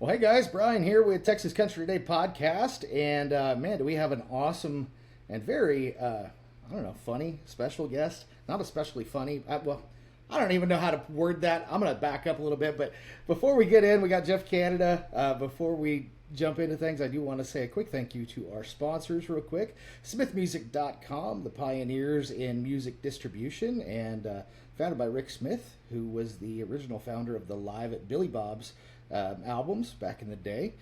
Well, hey guys, Brian here with Texas Country Today podcast, and man, do we have an awesome and very, funny special guest. Not especially funny. I don't even know how to word that. I'm going to back up a little bit, but before we get in, we got Jeff Canada. Before we jump into things, I do want to say a quick thank you to our sponsors real quick. SmithMusic.com, the pioneers in music distribution, and founded by Rick Smith, who was the original founder of the Live at Billy Bob's albums back in the day.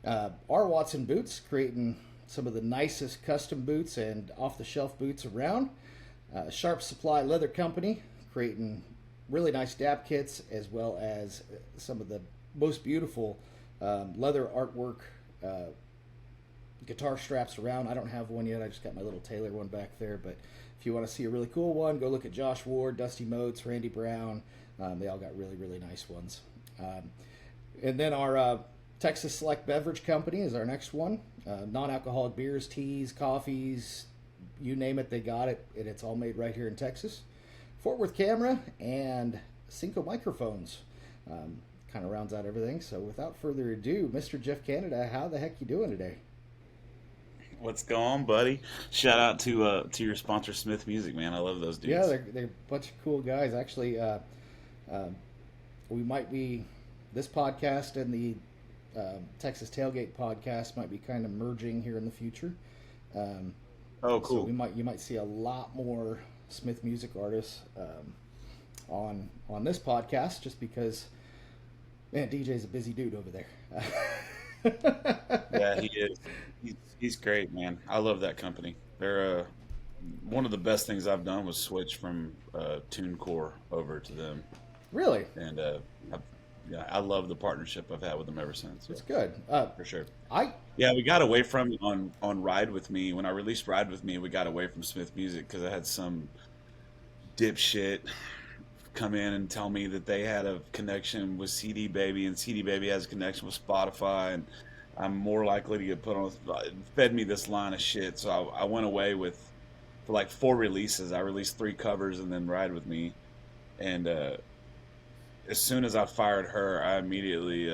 R. Watson Boots, creating some of the nicest custom boots and off-the-shelf boots around. Sharp Supply Leather Company, creating really nice dab kits, as well as some of the most beautiful leather artwork guitar straps around. I don't have one yet. I just got my little Taylor one back there, but if you want to see a really cool one, go look at Josh Ward, Dusty Motes, Randy Brown. They all got really, really nice ones. And then our Texas Select Beverage Company is our next one. Non-alcoholic beers, teas, coffees, you name it, they got it. And it's all made right here in Texas. Fort Worth Camera and Cinco Microphones kind of rounds out everything. So without further ado, Mr. Jeff Canada, how the heck you doing today? What's going on, buddy? Shout out to your sponsor, Smith Music, man. I love those dudes. Yeah, they're a bunch of cool guys. Actually, we might be... This podcast and the Texas Tailgate podcast might be kind of merging here in the future. Oh, cool. So you might see a lot more Smith music artists on this podcast, just because, man, DJ's a busy dude over there. Yeah, he is. He's great, man. I love that company. They're one of the best things I've done was switch from TuneCore over to them. Really? And yeah, I love the partnership I've had with them ever since. It's good. For sure. We got away from on Ride With Me. When I released Ride With Me, we got away from Smith Music because I had some dipshit come in and tell me that they had a connection with CD Baby, and CD Baby has a connection with Spotify, and I'm more likely to get put on. Fed me this line of shit, so I went away for like 4 releases. I released 3 covers and then Ride With Me, and as soon as I fired her, I immediately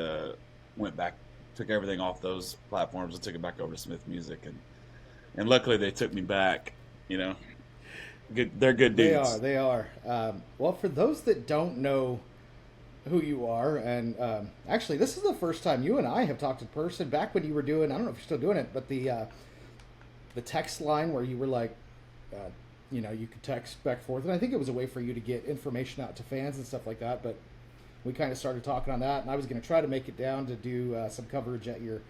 went back, took everything off those platforms and took it back over to Smith Music, and luckily they took me back. You know, they're good dudes. They are. Well, for those that don't know who you are, and actually, this is the first time you and I have talked in person. Back when you were doing, I don't know if you're still doing it, but the text line where you were like, you could text back and forth, and I think it was a way for you to get information out to fans and stuff like that, but we kind of started talking on that, and I was going to try to make it down to do some coverage at your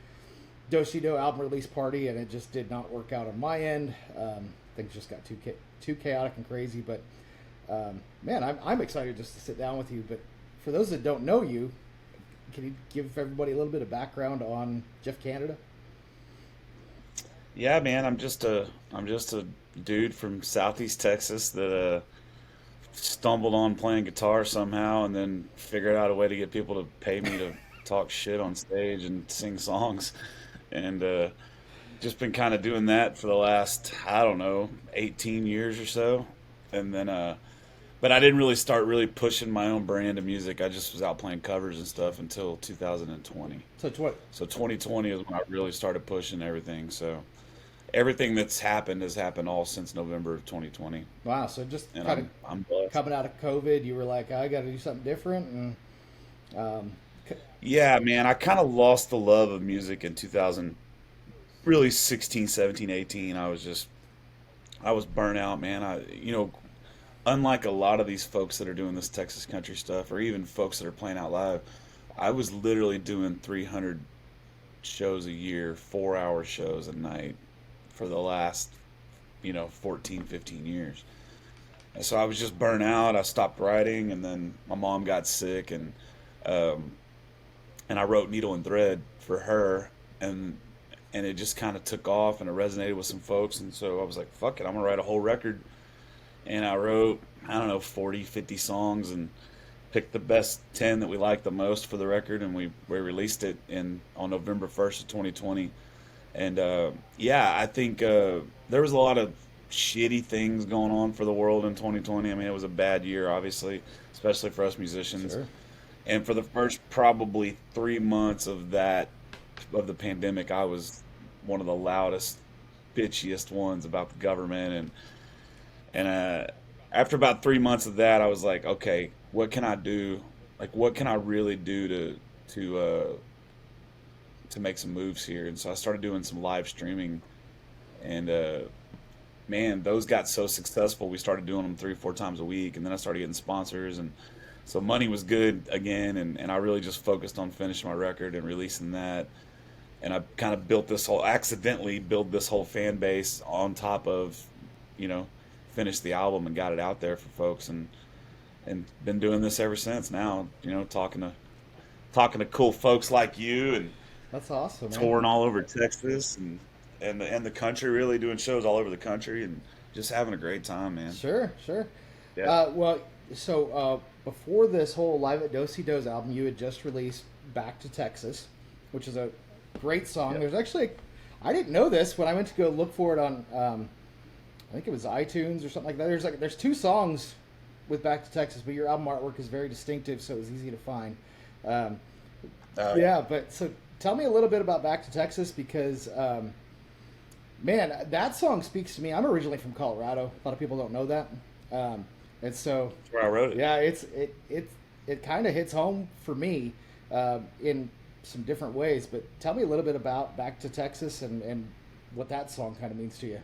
Do-Si-Do album release party, and it just did not work out on my end. Things just got too chaotic and crazy, but man, I'm excited just to sit down with you. But for those that don't know you, can you give everybody a little bit of background on Jeff Canada? Yeah, man, I'm just a dude from Southeast Texas that stumbled on playing guitar somehow, and then figured out a way to get people to pay me to talk shit on stage and sing songs, and just been kind of doing that for the last, I don't know, 18 years or so. And then but I didn't really start pushing my own brand of music. I just was out playing covers and stuff until 2020. So 2020 is when I really started pushing everything. So everything that's happened has happened all since November of 2020. Wow, so just kind of coming out of COVID, you were like, I got to do something different. And yeah, man, I kind of lost the love of music in 2016, 17, 18. I was burnt out, man. unlike a lot of these folks that are doing this Texas country stuff, or even folks that are playing out live, I was literally doing 300 shows a year, 4-hour shows a night for the last, 14, 15 years. And so I was just burnt out. I stopped writing, and then my mom got sick, um, and I wrote Needle and Thread for her, and it just kind of took off, and it resonated with some folks, and so I was like, fuck it, I'm gonna write a whole record. And I wrote, I don't know, 40, 50 songs, and picked the best 10 that we liked the most for the record, and we released it on November 1st of 2020. And yeah, I think there was a lot of shitty things going on for the world in 2020. I mean, it was a bad year, obviously, especially for us musicians. Sure. And for the first probably 3 months of the pandemic, I was one of the loudest, bitchiest ones about the government. And after about 3 months of that, I was like, okay, what can I do? Like, what can I really do to make some moves here? And so I started doing some live streaming, and man, those got so successful. We started doing them 3 or 4 times a week, and then I started getting sponsors, and so money was good again, and I really just focused on finishing my record and releasing that. And I kind of accidentally built this whole fan base on top of, finished the album and got it out there for folks, and been doing this ever since. Now, talking to cool folks like you, and That's awesome, man. touring all over Texas and the country, really doing shows all over the country, and just having a great time, man. Sure, sure. Yeah. Well, so before this whole Live at Do Si Do's album, you had just released Back to Texas, which is a great song. Yeah. There's actually, I didn't know this when I went to go look for it on, I think it was iTunes or something like that. There's 2 songs with Back to Texas, but your album artwork is very distinctive, so it was easy to find. Yeah, but so tell me a little bit about Back to Texas, because man, that song speaks to me. I'm originally from Colorado. A lot of people don't know that. And so That's where I wrote it. yeah, it kind of hits home for me in some different ways. But tell me a little bit about Back to Texas and what that song kind of means to you.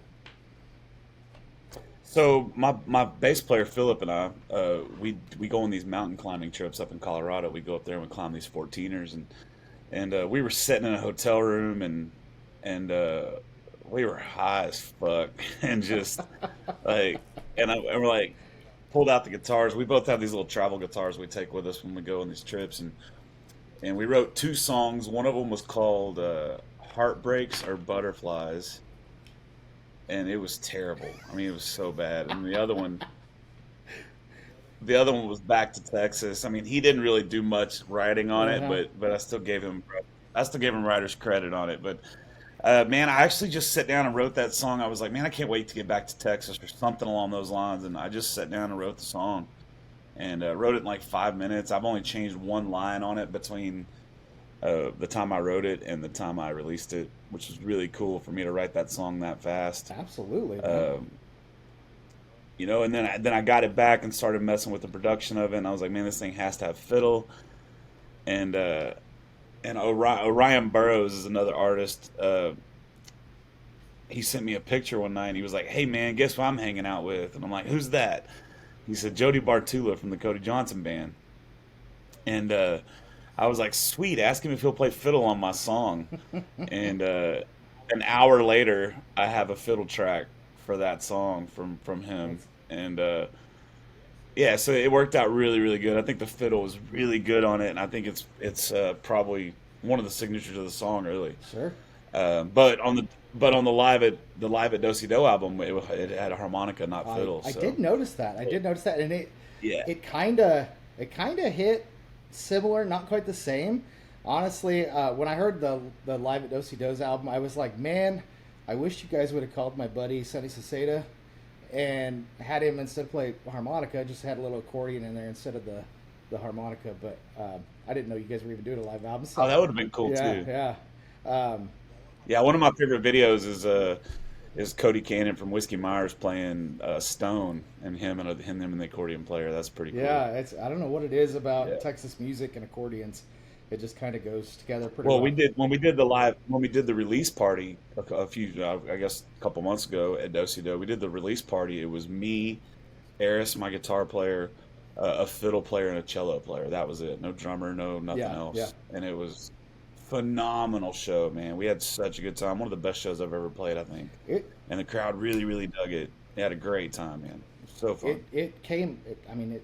So my bass player Philip and I, we go on these mountain climbing trips up in Colorado. We go up there and we climb these 14ers, and we were sitting in a hotel room, and we were high as fuck, and just like, and we're like, pulled out the guitars. We both have these little travel guitars we take with us when we go on these trips, and we wrote 2 songs. One of them was called Heartbreaks or Butterflies, and it was terrible. I mean, it was so bad. And the other one was Back to Texas. I mean, he didn't really do much writing on it, but I still gave him writer's credit on it. But man, I actually just sat down and wrote that song. I was like, man, I can't wait to get back to Texas or something along those lines. And I just sat down and wrote the song, and wrote it in like 5 minutes. I've only changed one line on it between the time I wrote it and the time I released it, which was really cool for me to write that song that fast. Absolutely. And then I got it back and started messing with the production of it, and I was like, man, this thing has to have fiddle. And Orion Burroughs is another artist. He sent me a picture one night, and he was like, hey man, guess who I'm hanging out with? And I'm like, who's that? He said, Jody Bartula from the Cody Johnson Band. And I was like, sweet, ask him if he'll play fiddle on my song. And an hour later, I have a fiddle track for that song from him. And yeah, so it worked out really, really good. I think the fiddle was really good on it, and I think it's probably one of the signatures of the song, really. Sure. But on the live at Do Si Do album, it had a harmonica, not fiddle. I so. did notice that. And Yeah. it kind of hit similar, not quite the same. Honestly, when I heard the Live at Do Si Do's album, I was like, man, I wish you guys would have called my buddy Sonny Saceda and had him, instead of play harmonica, just had a little accordion in there instead of the harmonica. But I didn't know you guys were even doing a live album. So, Oh, that would have been cool too. Yeah. Yeah, one of my favorite videos is Cody Cannon from Whiskey Myers playing Stone, and him and the accordion player. That's pretty cool. Yeah, I don't know what it is about Yeah. Texas music and accordions. It just kind of goes together pretty Well, well. when we did the release party a few, I guess a couple months ago at Do Si Do, we did the release party. It was me, Eris, my guitar player, a fiddle player, and a cello player. That was it. No drummer, no nothing Yeah, yeah. else. And it was phenomenal show, man. We had such a good time. One of the best shows I've ever played, I think. It And the crowd really, really dug it. They had a great time, man. It was so fun. it came. I mean,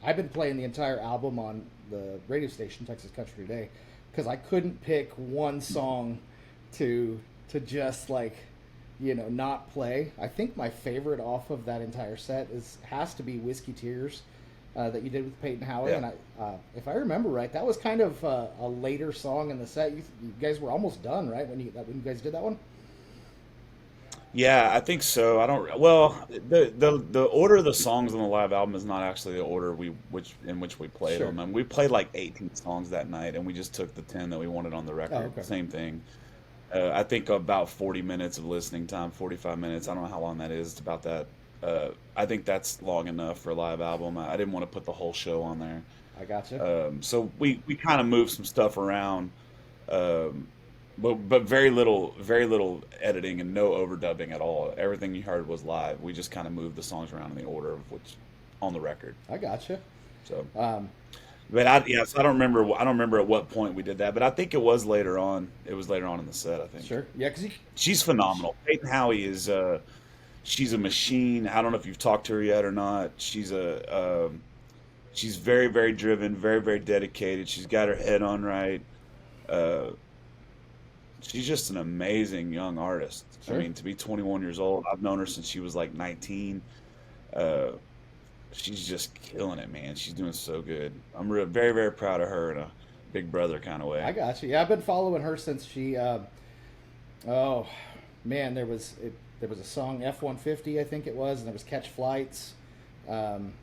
I've been playing the entire album on the radio station Texas Country Today because I couldn't pick one song to just like not play. I think my favorite off of that entire set has to be Whiskey Tears that you did with Peyton Howie, Yeah. and if I remember right, that was kind of a later song in the set. You guys were almost done, right, when you guys did that one? Yeah, I think so. I don't. Well, the order of the songs on the live album is not actually the order in which we played Sure. them. And we played like 18 songs that night, and we just took the 10 that we wanted on the Oh, record. okay. Same thing. I think about 40 minutes of listening time, 45 minutes. I don't know how long that is. It's about that. I think that's long enough for a live album. I didn't want to put the whole show on there. I gotcha. So we kind of moved some stuff around. Um, but very little editing and no overdubbing at all. Everything you heard was live. We just kind of moved the songs around in the order of which on the record. I gotcha. So, Um, but so I don't remember. I don't remember at what point we did that, but I think it was later on. It was later on in the set. I think sure. Yeah, because she's phenomenal. Peyton Howie is. She's a machine. I don't know if you've talked to her yet or not. She's very, very driven, very, very dedicated. She's got her head on right. Uh, she's just an amazing young artist. I sure. mean, to be 21 years old, I've known her since she was like 19. Uh, she's just killing it, man. She's doing so good. very, very proud of her in a big brother kind of I way. got you. Yeah, I've been following her since she. Oh man, there was a song F-150, I think it was, and there was Catch Flights, um,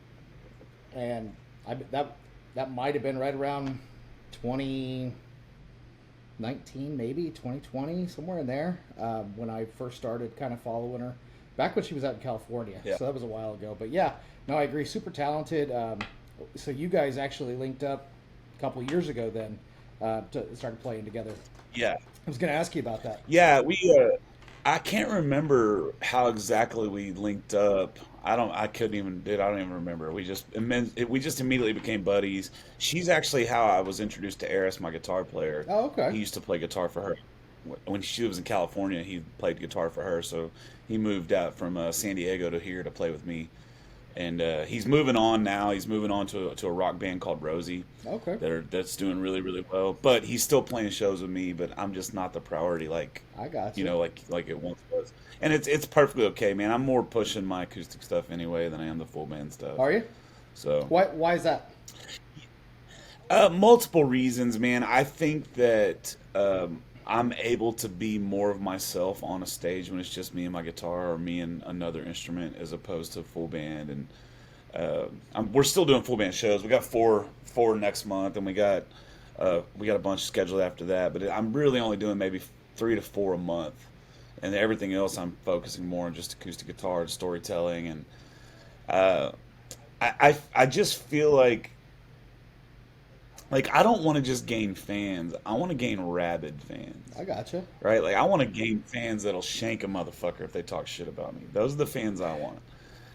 and that might have been right around 2019, maybe 2020, somewhere in there, when I first started kind of following her. Back when she was out in California, Yeah. so that was a while ago. But yeah, no, I agree. Super talented. So you guys actually linked up a couple years ago then to start playing together. Yeah. I was going to ask you about that. Yeah, I can't remember how exactly we linked up. I couldn't even, dude, I don't even remember. We just immediately became buddies. She's actually how I was introduced to Eris, my guitar player. Oh, okay. He used to play guitar for her. When she was in California, he played guitar for her, so he moved out from San Diego to here to play with me. And he's moving on now. He's moving on to a rock band called Rosie Okay. that's doing really, really well. But he's still playing shows with me, but I'm just not the priority I got you. like it once was. And it's perfectly okay, man. I'm more pushing my acoustic stuff anyway than I am the full band stuff. Are you? So Why is that? multiple reasons, man. I think that I'm able to be more of myself on a stage when it's just me and my guitar or me and another instrument, as opposed to full band. And we're still doing full band shows. We got four next month, and we got a bunch scheduled after that. But I'm really only doing maybe 3 to 4 a month, and everything else I'm focusing more on just acoustic guitar and storytelling. And uh, I just feel like I don't want to just gain fans. I want to gain rabid fans, I got you. right? Like I want to gain fans that'll shank a motherfucker if they talk shit about me. Those are the fans I want.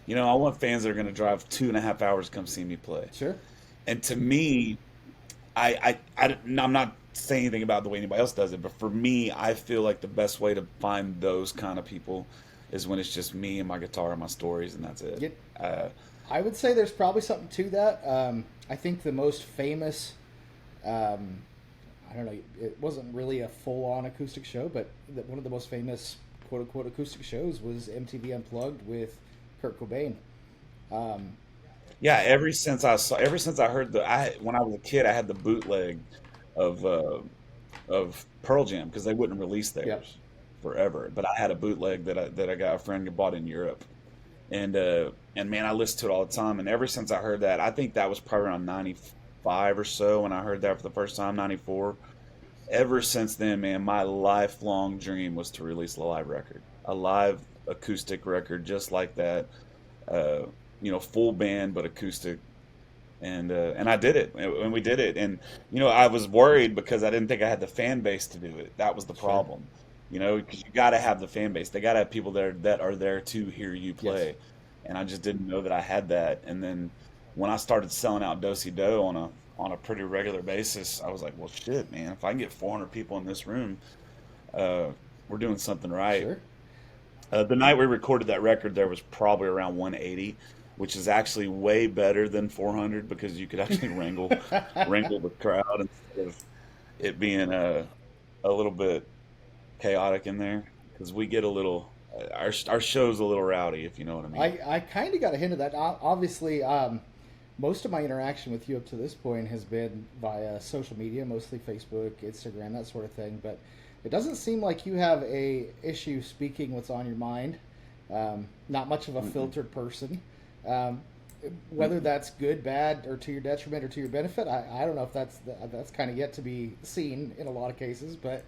I want fans that are going to drive 2.5 hours to come see me play. Sure. And to me, I'm not saying anything about the way anybody else does it, but for me, I feel like the best way to find those kind of people is when it's just me and my guitar and my stories, and that's it. Get, Uh, I would say there's probably something to that. I think the most famous, I don't know, it wasn't really a full-on acoustic show, but one of the most famous quote-unquote acoustic shows was MTV Unplugged with Kurt Cobain. Um, yeah, ever since I heard when I was a kid, I had the bootleg of Pearl Jam because they wouldn't release yep. theirs forever. But I had a bootleg that I got a friend bought in Europe, and man, I listened to it all the time. And ever since I heard that, I think that was probably around 95 or so when I heard that for the first time, 94. Ever since then, man, my lifelong dream was to release a live record, a live acoustic record just like that. Uh, full band but acoustic, and I did it, and we did it. And I was worried because I didn't think I had the fan base to do it. That was the Sure. problem, because you got to have the fan base. They got to have people that are there to hear you Yes. play. and I just didn't know that I had that. And then when I started selling out Do-Si Do on a pretty regular basis, I was like, well, shit, man, if I can get 400 people in this room, uh, we're doing something right. Sure. The night we recorded that record, there was probably around 180, which is actually way better than 400 because you could actually wrangle the crowd instead of it being a little bit chaotic in there because we get a little our show's a little rowdy, if you know what I mean. I kind of got a hint of that. Obviously, most of my interaction with you up to this point has been via social media, mostly Facebook, Instagram, that sort of thing. But it doesn't seem like you have a issue speaking what's on your mind. Not much of a Mm-mm. filtered person. Um, whether Mm-mm. that's good, bad, or to your detriment or to your benefit, I don't know if that's kind of yet to be seen in a lot of cases. But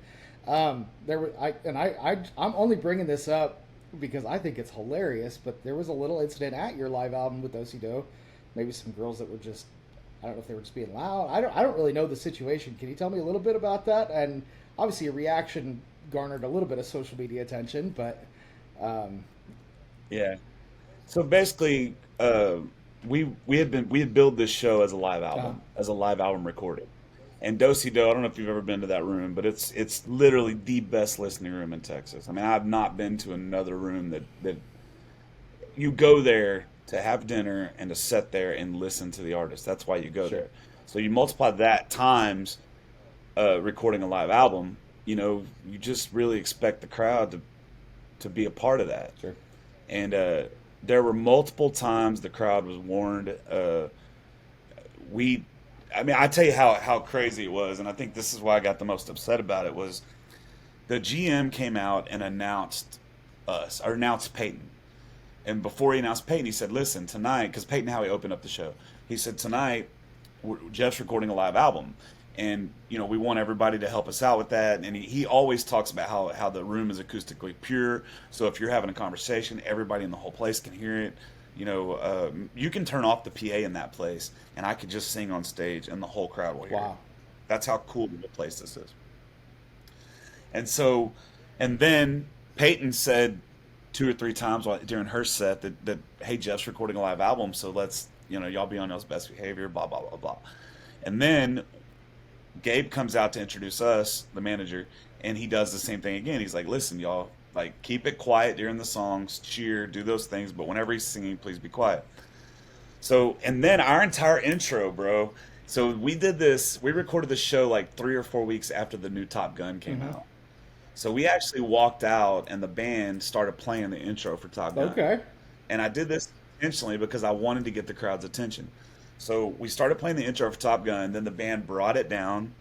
there were I'm only bringing this up because I think it's hilarious. But there was a little incident at your live album with Do-Si-Do. Maybe some girls that were just, I don't know if they were just being loud. I don't really know the situation. Can you tell me a little bit about that? And obviously, a reaction garnered a little bit of social media attention, but um, Yeah. So basically, we had built this show uh, as a live album recording. And Do-Si Do, I don't know if you've ever been to that room, but it's literally the best listening room in Texas. I mean, I've not been to another room that you go there to have dinner and to sit there and listen to the artist. That's why you go sure, there. So you multiply that times recording a live album, you just really expect the crowd to be a part of that. sure. And there were multiple times the crowd was warned. We, I mean, I tell you how crazy it was, and I think this is why I got the most upset about it was the GM came out and announced us, or announced Peyton. And before he announced Peyton, he said, "Listen, tonight," because Peyton Howie opened up the show. He said, "Tonight, Jeff's recording a live album, and we want everybody to help us out with that." And he always talks about how the room is acoustically pure, so if you're having a conversation, everybody in the whole place can hear it. You can turn off the PA in that place, and I could just sing on stage, and the whole crowd will hear it. Wow. That's how cool of a place this is. And so, and then Peyton said two or three times during her set that hey, Jeff's recording a live album, so let's y'all be on y'all's best behavior, blah blah blah blah. And then Gabe comes out to introduce us, the manager, and he does the same thing again. He's like, "Listen, y'all, like keep it quiet during the songs, cheer, do those things, but whenever he's singing, please be quiet." So, and then our entire intro, bro. So we did this. We recorded the show like 3 or 4 weeks after the new Top Gun came Hmm. out. So we actually walked out and the band started playing the intro for Top Gun. Okay. And I did this intentionally because I wanted to get the crowd's attention. So we started playing the intro for Top Gun, then the band brought it down,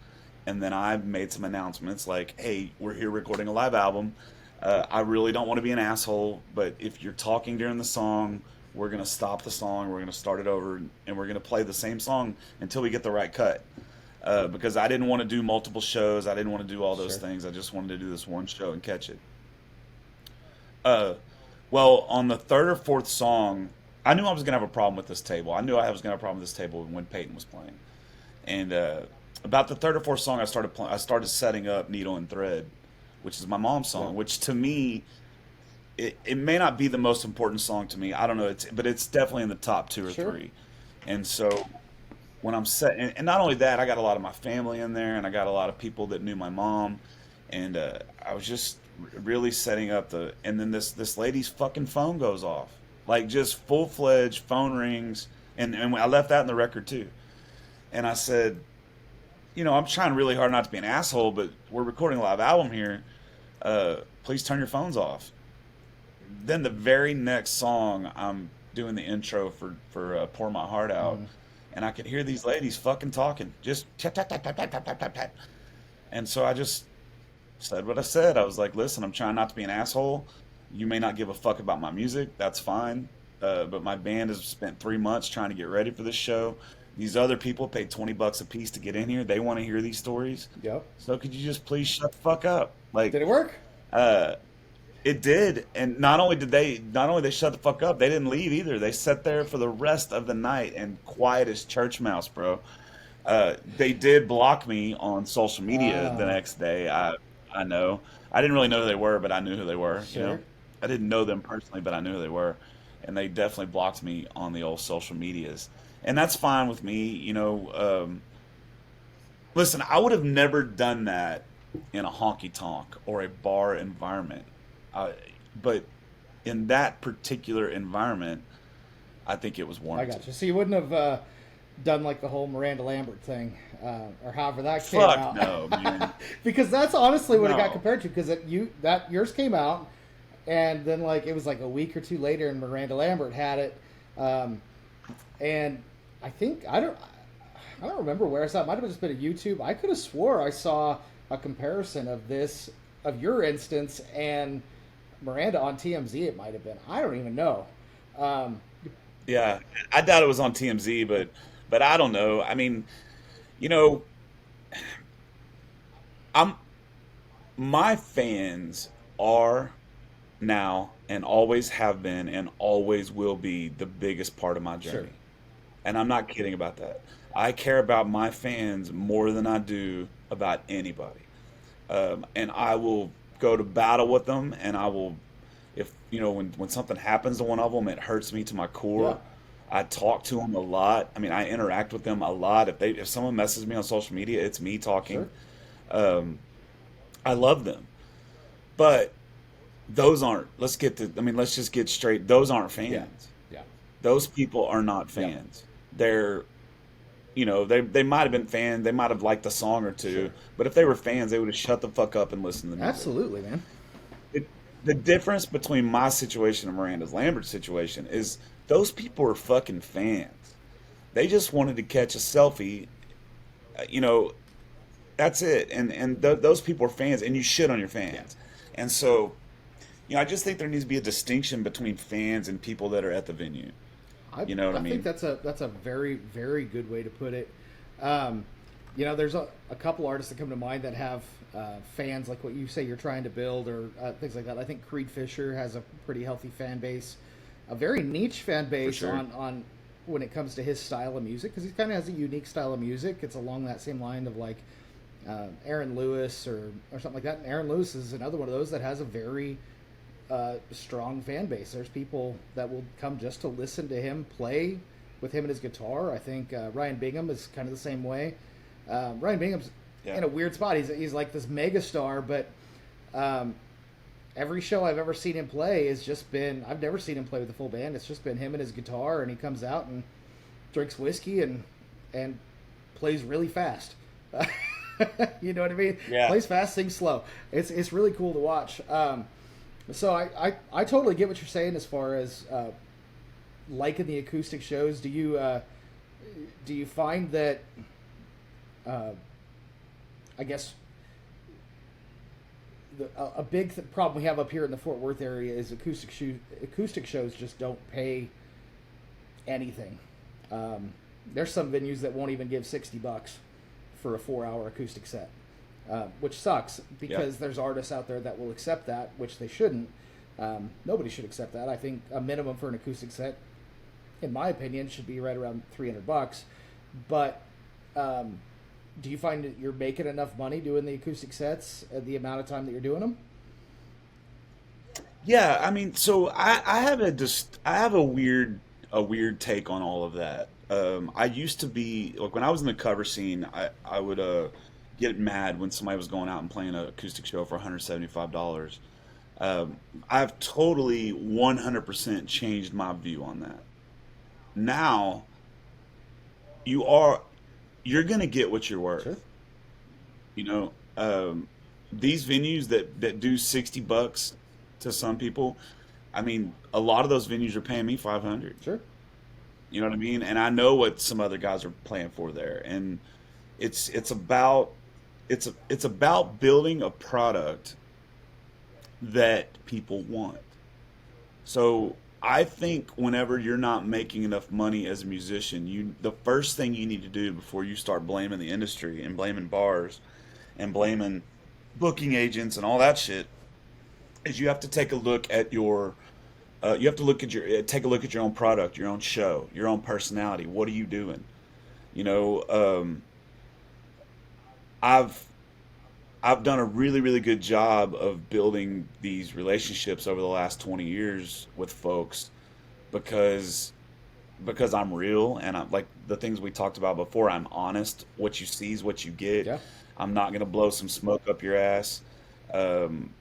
and then I made some announcements like, "Hey, we're here recording a live album. I really don't want to be an asshole, but if you're talking during the song, we're gonna stop the song, we're gonna start it over, and we're gonna play the same song until we get the right cut." Because I didn't want to do multiple shows, I didn't want to do all those Sure. things. I just wanted to do this one show and catch it. Uh, well, on the third or fourth song, I knew I was gonna have a problem with this table. I knew I was gonna have a problem with this table when Peyton was playing. And about the third or fourth song, I started setting up "Needle and Thread," which is my mom's Yeah. song. Which to me, it may not be the most important song to me. I don't know, but it's definitely in the top two or Sure. three. And so when I'm set, and not only that, I got a lot of my family in there, and I got a lot of people that knew my mom, and I was just really setting up and then this lady's fucking phone goes off, like just full fledged phone rings, and I left that in the record too, and I said, I'm trying really hard not to be an asshole, but we're recording a live album here. Please turn your phones off. Then the very next song, I'm doing the intro for "Pour My Heart Out," Mm. and I could hear these ladies fucking talking, just tap tap tap tap tap tap tap tap tap. And so I just said what I said. I was like, "Listen, I'm trying not to be an asshole. You may not give a fuck about my music. That's fine. But my band has spent 3 months trying to get ready for this show. These other people paid $20 a piece to get in here. They want to hear these stories. Yep. So could you just please shut the fuck up?" Like, Did it work? uh, it did, and not only they shut the fuck up, they didn't leave either. They sat there for the rest of the night and quiet as church mouse, bro. They did block me on social media the Ah, next day. I know. I didn't really know who they were, but I knew who they were. sure. I didn't know them personally, but I knew who they were. and they definitely blocked me on the old social medias, and that's fine with me. Listen, I would have never done that in a honky tonk or a bar environment, uh, but in that particular environment, I think it was I warranted. got you. So you wouldn't have done like the whole Miranda Lambert thing, or however that came Fuck out, no, man. because that's honestly what it got No. compared to. Because yours came out, and then like it was like a week or two later, and Miranda Lambert had it, um, and I think I don't remember where I saw it. It might have just been a YouTube. I could have swore I saw a comparison of your instance and Miranda on TMZ. It might have been. I don't even know. Um, Yeah, I doubt it was on TMZ, but I don't know. I mean, you know, I'm my fans are now and always have been and always will be the biggest part of my sure. journey. And I'm not kidding about that. I care about my fans more than I do about anybody. And I will go to battle with them, and I will, if when something happens to one of them, it hurts me to my Yeah. core. I talk to them a lot. I mean, I interact with them a lot. If someone messes me on social media, it's me talking. Sure. Um, I love them, but those aren't. Let's just get straight. Those aren't Yeah. fans. Yeah. Those people are not Yeah. fans. They're they might have been fans. They might have liked a song or two, Sure. but if they were fans, they would have shut the fuck up and listened to the music. Absolutely, man. It, the difference between my situation and Miranda's Lambert situation is those people are fucking fans. They just wanted to catch a selfie. uh, You know, that's it. And those people are fans, and you shit on your Yeah. fans. And so, I just think there needs to be a distinction between fans and people that are at the venue. I You know what I I think mean? that's a very very good way to put it. Um, there's a couple artists that come to mind that have fans like what you say you're trying to build or things like that. I think Creed Fisher has a pretty healthy fan base, a very niche fan For base sure. on when it comes to his style of music because he kind of has a unique style of music. It's along that same line of like Aaron Lewis or something like that. And Aaron Lewis is another one of those that has a very strong fan base. There's people that will come just to listen to him play with him and his guitar. I think Ryan Bingham is kind of the same way. Ryan Bingham's Yeah. in a weird spot. He's like this mega star, but um, every show I've ever seen him play has just been. I've never seen him play with a full band. It's just been him and his guitar, and he comes out and drinks whiskey and plays really fast. You know what I mean? Yeah. Plays fast, sings slow. It's really cool to watch. So I totally get what you're saying as far as liking the acoustic shows. Do you find that uh, I guess a big problem we have up here in the Fort Worth area is acoustic shows just don't pay anything. There's some venues that won't even give $60 for a 4-hour acoustic set, which sucks Yep. because there's artists out there that will accept that, which they shouldn't. Nobody should accept that. I think a minimum for an acoustic set, in my opinion, should be right around $300. But um, do you find that you're making enough money doing the acoustic sets at the amount of time that you're doing them? Yeah, I mean, so I have a weird take on all of that. I used to be like when I was in the cover scene, I would get mad when somebody was going out and playing an acoustic show for $175. I've totally 100% changed my view on that. Now you are you're gonna get what you're Sure, worth. You know, these venues that do $60 to some people, I mean, a lot of those venues are paying me 500. sure. You know what I mean? And I know what some other guys are playing for there. And it's about it's about building a product that people want. So I think whenever you're not making enough money as a musician, the first thing you need to do before you start blaming the industry and blaming bars and blaming booking agents and all that shit is you have to take a look at your you have to look at your take a look at your own product, your own show, your own personality. What are you doing? You know, I've I've done a really, really good job of building these relationships over the last 20 years with folks, because I'm real, and I'm like the things we talked about before. I'm honest. What you see is what you get. Yeah, I'm not gonna blow some smoke up your ass. Um,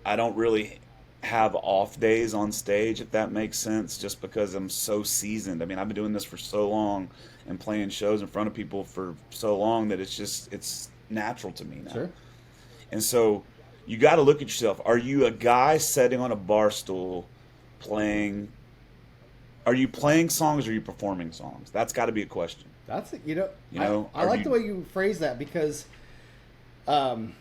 I don't really have off days on stage, if that makes sense, just because I'm so seasoned. I mean, I've been doing this for so long and playing shows in front of people for so long that it's natural to me now. sure. And so you got to look at yourself. Are you a guy sitting on a bar stool playing? Are you playing songs or are you performing songs? That's got to be a question. That's you know, You know, I are like the you? way you phrase that because um,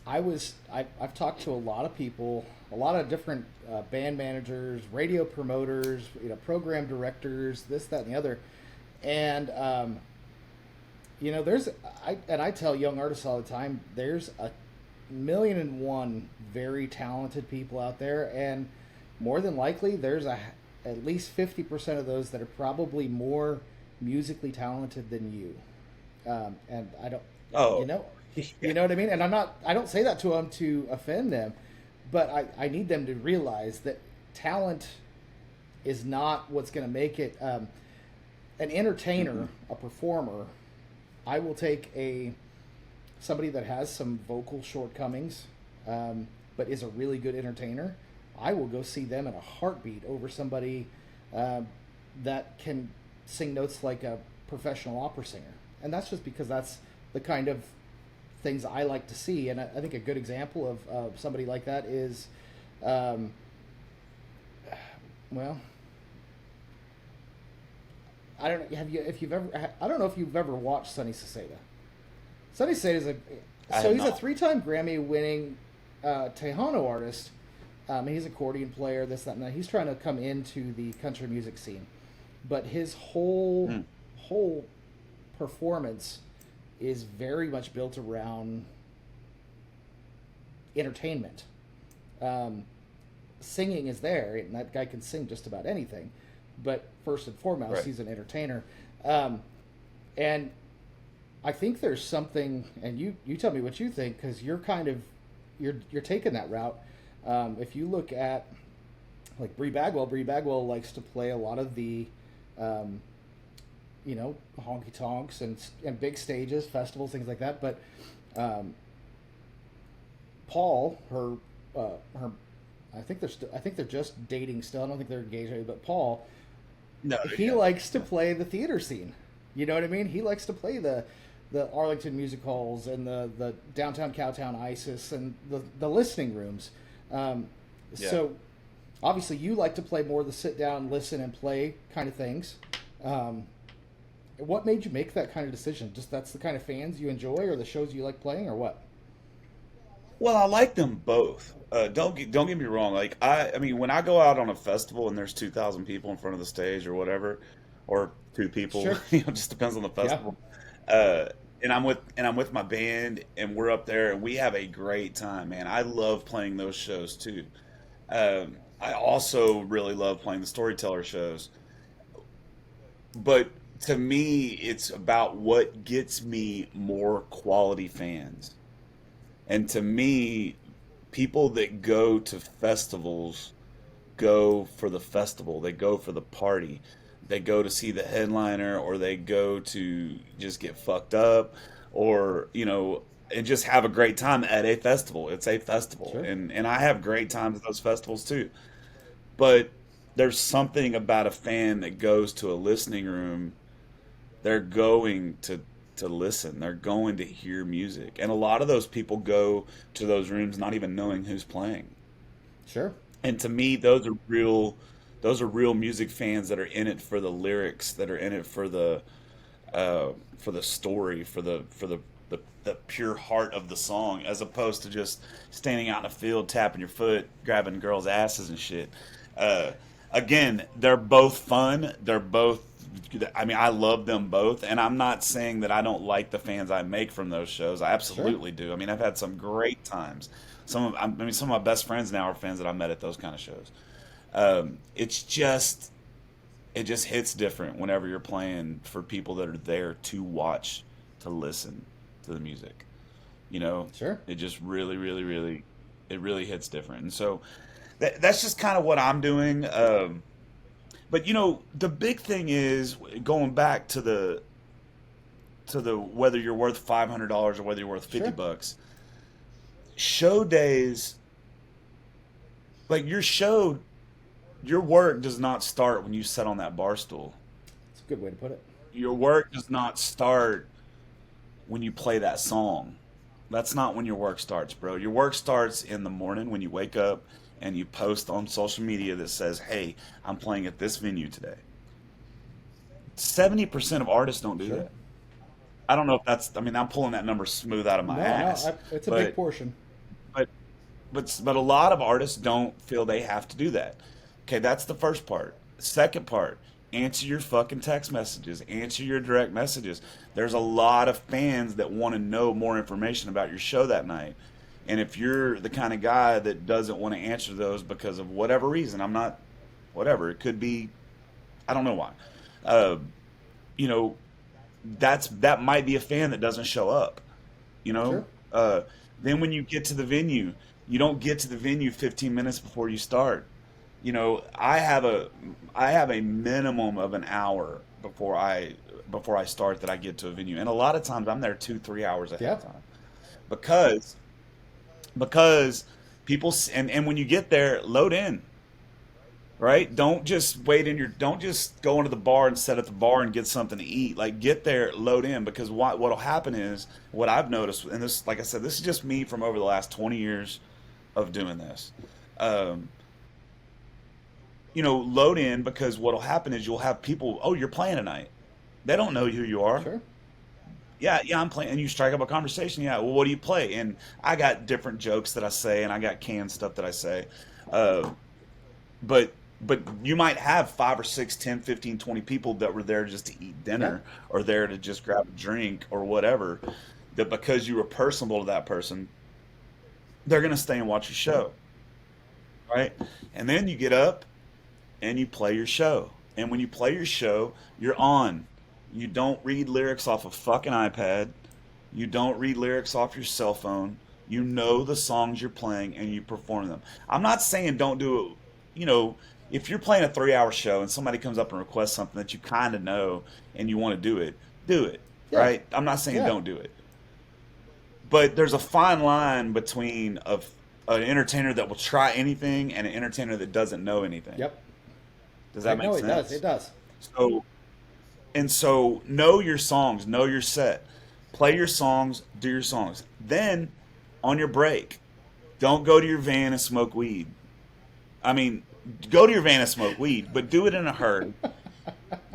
I've talked to a lot of people, a lot of different band managers, radio promoters, program directors, this, that, and the other, and there's I tell young artists all the time, there's a million and one very talented people out there, and more than likely there's at least 50% of those that are probably more musically talented than you. And I don't, you Oh, know, yeah. you know what I mean? And I don't say that to them to offend them, but I need them to realize that talent is not what's going to make it. An entertainer, Mm-mm. a performer, I will take somebody that has some vocal shortcomings, but is a really good entertainer. I will go see them in a heartbeat over somebody uh, that can sing notes like a professional opera singer, and that's just because that's the kind of things I like to see. And I think a good example of somebody like that is, um, well, I don't know. If you've ever, I don't know if you've ever watched Sonny Saseda. Sonny Saseda is I so have he's a not. three-time Grammy-winning Tejano artist. He's an accordion player, this, that, and that. He's trying to come into the country music scene, but his Mm. whole performance is very much built around entertainment. Um, Singing is there, and that guy can sing just about anything. But first and foremost, Right. he's an entertainer. Um, and I think there's something, and you tell me what you think, because you're kind of you're taking that route. If you look at like Bree Bagwell likes to play a lot of the um, honky tonks and big stages, festivals, things like that. But um, Paul, her, I think they're just dating still. I don't think they're engaged, but Paul, No, he yeah, likes to yeah, play the theater scene. You know what I mean? He likes to play the Arlington music halls and the downtown Cowtown ISIS and the listening rooms. Um, yeah. so obviously you like to play more the sit down, listen, and play kind of things. Um, what made you make that kind of decision? Just that's the kind of fans you enjoy, or the shows you like playing, or what? Well, I like them both. Don't get me wrong. Like I mean, when I go out on a festival and there's 2,000 people in front of the stage or whatever, or two people, Sure. you know, just depends on the Yeah. festival. And I'm with my band and we're up there and we have a great time, man. I love playing those shows too. I also really love playing the storyteller shows. But to me, it's about what gets me more quality fans. And to me, people that go to festivals go for the festival. They go for the party. They go to see the headliner or they go to just get fucked up or, you know, and just have a great time at a festival. It's a festival. Sure. And I have great times at those festivals too. But there's something about a fan that goes to a listening room. They're going to listen. They're going to hear music. And a lot of those people go to those rooms not even knowing who's playing. Sure. And to me, those are real music fans that are in it for the lyrics, that are in it for the story, the pure heart of the song, as opposed to just standing out in a field tapping your foot, grabbing girls' asses and shit. Uh, Again, they're both fun. They're both. I mean, I love them both, and I'm not saying that I don't like the fans I make from those shows. I Sure. absolutely do. I mean, I've had some great times. I mean, some of my best friends now are fans that I met at those kind of shows. It's just it just hits different whenever you're playing for people that are there to watch, to listen to the music. You know, Sure. it just it really hits different. And so that's just kind of what I'm doing. But the big thing is going back to the whether you're worth $500 or whether you're worth 50 Sure. bucks. Show days, like your work does not start when you sit on that bar stool. It's a good way to put it. Your work does not start when you play that song. That's not when your work starts, bro. Your work starts in the morning when you wake up and you post on social media that says, "Hey, I'm playing at this venue today." 70% of artists don't do Sure. that. I don't know if that's, I mean, I'm pulling that number smooth out of my No, ass, it's a big but portion. but but a lot of artists don't feel they have to do that. Okay, that's the first part. Second part, answer your fucking text messages, answer your direct messages. There's a lot of fans that want to know more information about your show that night. And if you're the kind of guy that doesn't want to answer those because of whatever reason, I'm not, whatever, it could be, I don't know why. Uh, you know, that might be a fan that doesn't show up, you know? Sure. Uh, then when you get to the venue, you don't get to the venue 15 minutes before you start. I have a minimum of an hour before I start that I get to a venue. And a lot of times I'm there 2-3 hours ahead Yeah. of time. Because people and when you get there, load in, right? Don't just go into the bar and sit at the bar and get something to eat. Like, get there, load in, because what'll happen is, what I've noticed, and this, like I said, this is just me from over the last 20 years of doing this. Um, load in, because what'll happen is you'll have people, "Oh, you're playing tonight." They don't know who you are. Sure. Yeah, yeah, I'm playing, and you strike up a conversation. Yeah, well, what do you play? And I got different jokes that I say, and I got canned stuff that I say. Uh, but you might have 5 or 6, 10, 15, 20 people that were there just to eat Yeah. dinner, or there to just grab a drink or whatever. That because you were personable to that person, they're gonna stay and watch your Yeah. show, right? And then you get up and you play your show. And when you play your show, you're on. You don't read lyrics off a fucking iPad. You don't read lyrics off your cell phone. You know the songs you're playing and you perform them. I'm not saying don't do it. If you're playing a 3-hour show and somebody comes up and requests something that you kind of know and you want to do it, Yeah. right? I'm not saying Yeah. don't do it. But there's a fine line between an entertainer that will try anything and an entertainer that doesn't know anything. Yep. Does that make No, it does. sense? It does. So, so know your songs, know your set, play your songs, do your songs. Then on your break, don't go to your van and smoke weed. I mean, go to your van and smoke weed, but do it in a hurry.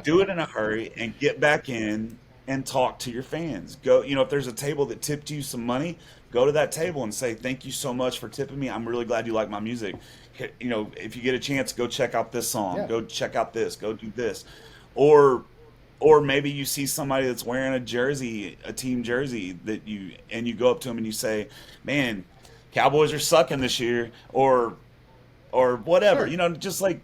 Do it in a hurry and get back in and talk to your fans. Go, if there's a table that tipped you some money, go to that table and say, "Thank you so much for tipping me. I'm really glad you like my music. If you get a chance, go check out this song. Yeah. Go check out this. Go do this." Or maybe you see somebody that's wearing a team jersey, and you go up to them and you say, "Man, Cowboys are sucking this year," or whatever. Sure. Just like,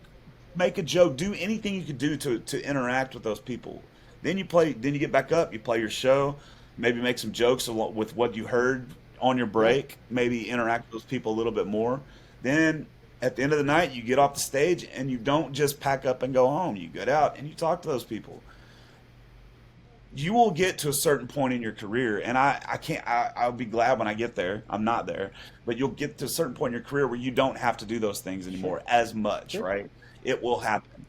make a joke, do anything you could do to interact with those people. Then you get back up, you play your show, maybe make some jokes with what you heard on your Yeah. break, maybe interact with those people a little bit more. Then at the end of the night, you get off the stage and you don't just pack up and go home. You get out and you talk to those people. You will get to a certain point in your career, and I can't, I'll be glad when I get there. I'm not there, but you'll get to a certain point in your career where you don't have to do those things Sure. anymore as much, Sure. right? It will happen.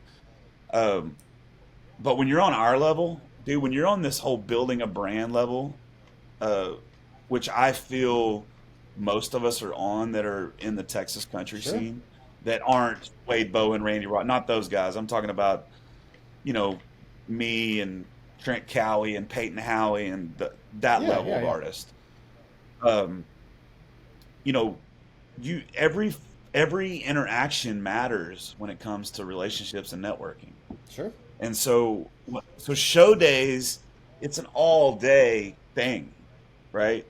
Um, but when you're on our level, dude, when you're on this whole building a brand level, uh, which I feel most of us are on, that are in the Texas country Sure. scene, that aren't Wade Bowe and Randy Ross, not those guys. I'm talking about, you know, me and Trent Cowie and Peyton Howie and that Yeah. level Yeah. of Yeah. artist. Um, you know, you every interaction matters when it comes to relationships and networking. Sure. And so show days, it's an all day thing, right?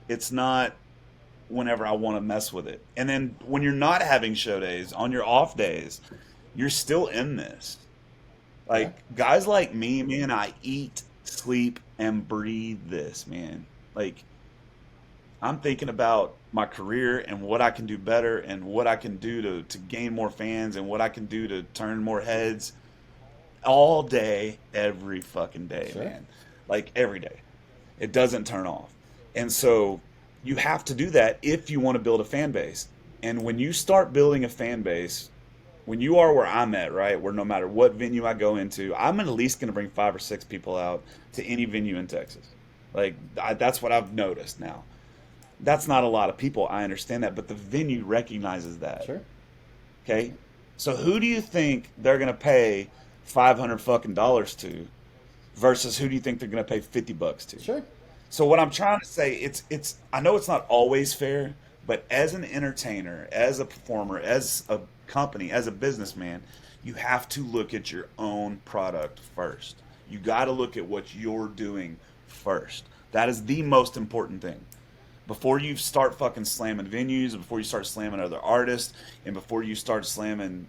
It's not whenever I want to mess with it. And then when you're not having show days, on your off days, you're still in this. Yeah. Like, guys like me, man, I eat, sleep, and breathe this, man. Like, I'm thinking about my career and what I can do better and what I can do to gain more fans and what I can do to turn more heads all day, every fucking day, Sure. man. Like every day. It doesn't turn off. And so you have to do that if you want to build a fan base. And when you start building a fan base, when you are where I'm at, right, where no matter what venue I go into, I'm at least going to bring 5 or 6 people out to any venue in Texas. Like that's what I've noticed now. That's not a lot of people. I understand that, but the venue recognizes that. Sure. Okay, so who do you think they're going to pay 500 fucking dollars to versus who do you think they're going to pay $50 to? Sure. So what I'm trying to say, it's I know it's not always fair, but as an entertainer, as a performer, as a company, as a businessman, you have to look at your own product first. You got to look at what you're doing first. That is the most important thing. Before you start fucking slamming venues, before you start slamming other artists, and before you start slamming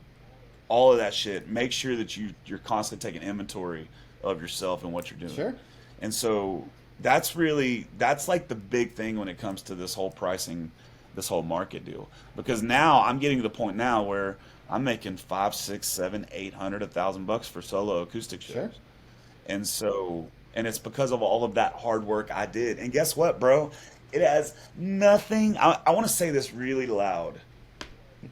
all of that shit, make sure that you're constantly taking inventory of yourself and what you're doing. Sure. And so that's like the big thing when it comes to this whole pricing, this whole market deal. Because now I'm getting to the point now where I'm making 5, 6, 7, 800, $1,000 for solo acoustic shows. Sure. And so, and it's because of all of that hard work I did. And guess what, bro? It has nothing, I want to say this really loud.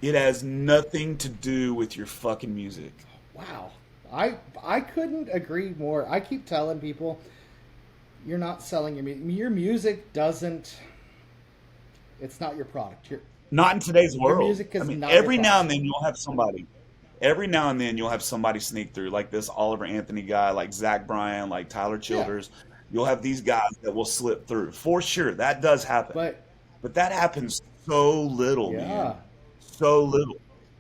It has nothing to do with your fucking music. Wow. I couldn't agree more. I keep telling people, you're not selling your music. Your music doesn't. It's not your product. Not in today's Your world. music I is mean, not your every now and product. then you'll have somebody. Every now and then you'll have somebody sneak through, like this Oliver Anthony guy, like Zach Bryan, like Tyler Yeah. Childers. You'll have these guys that will slip through. For sure, that does happen. But But that happens so little, man. yeah. So little.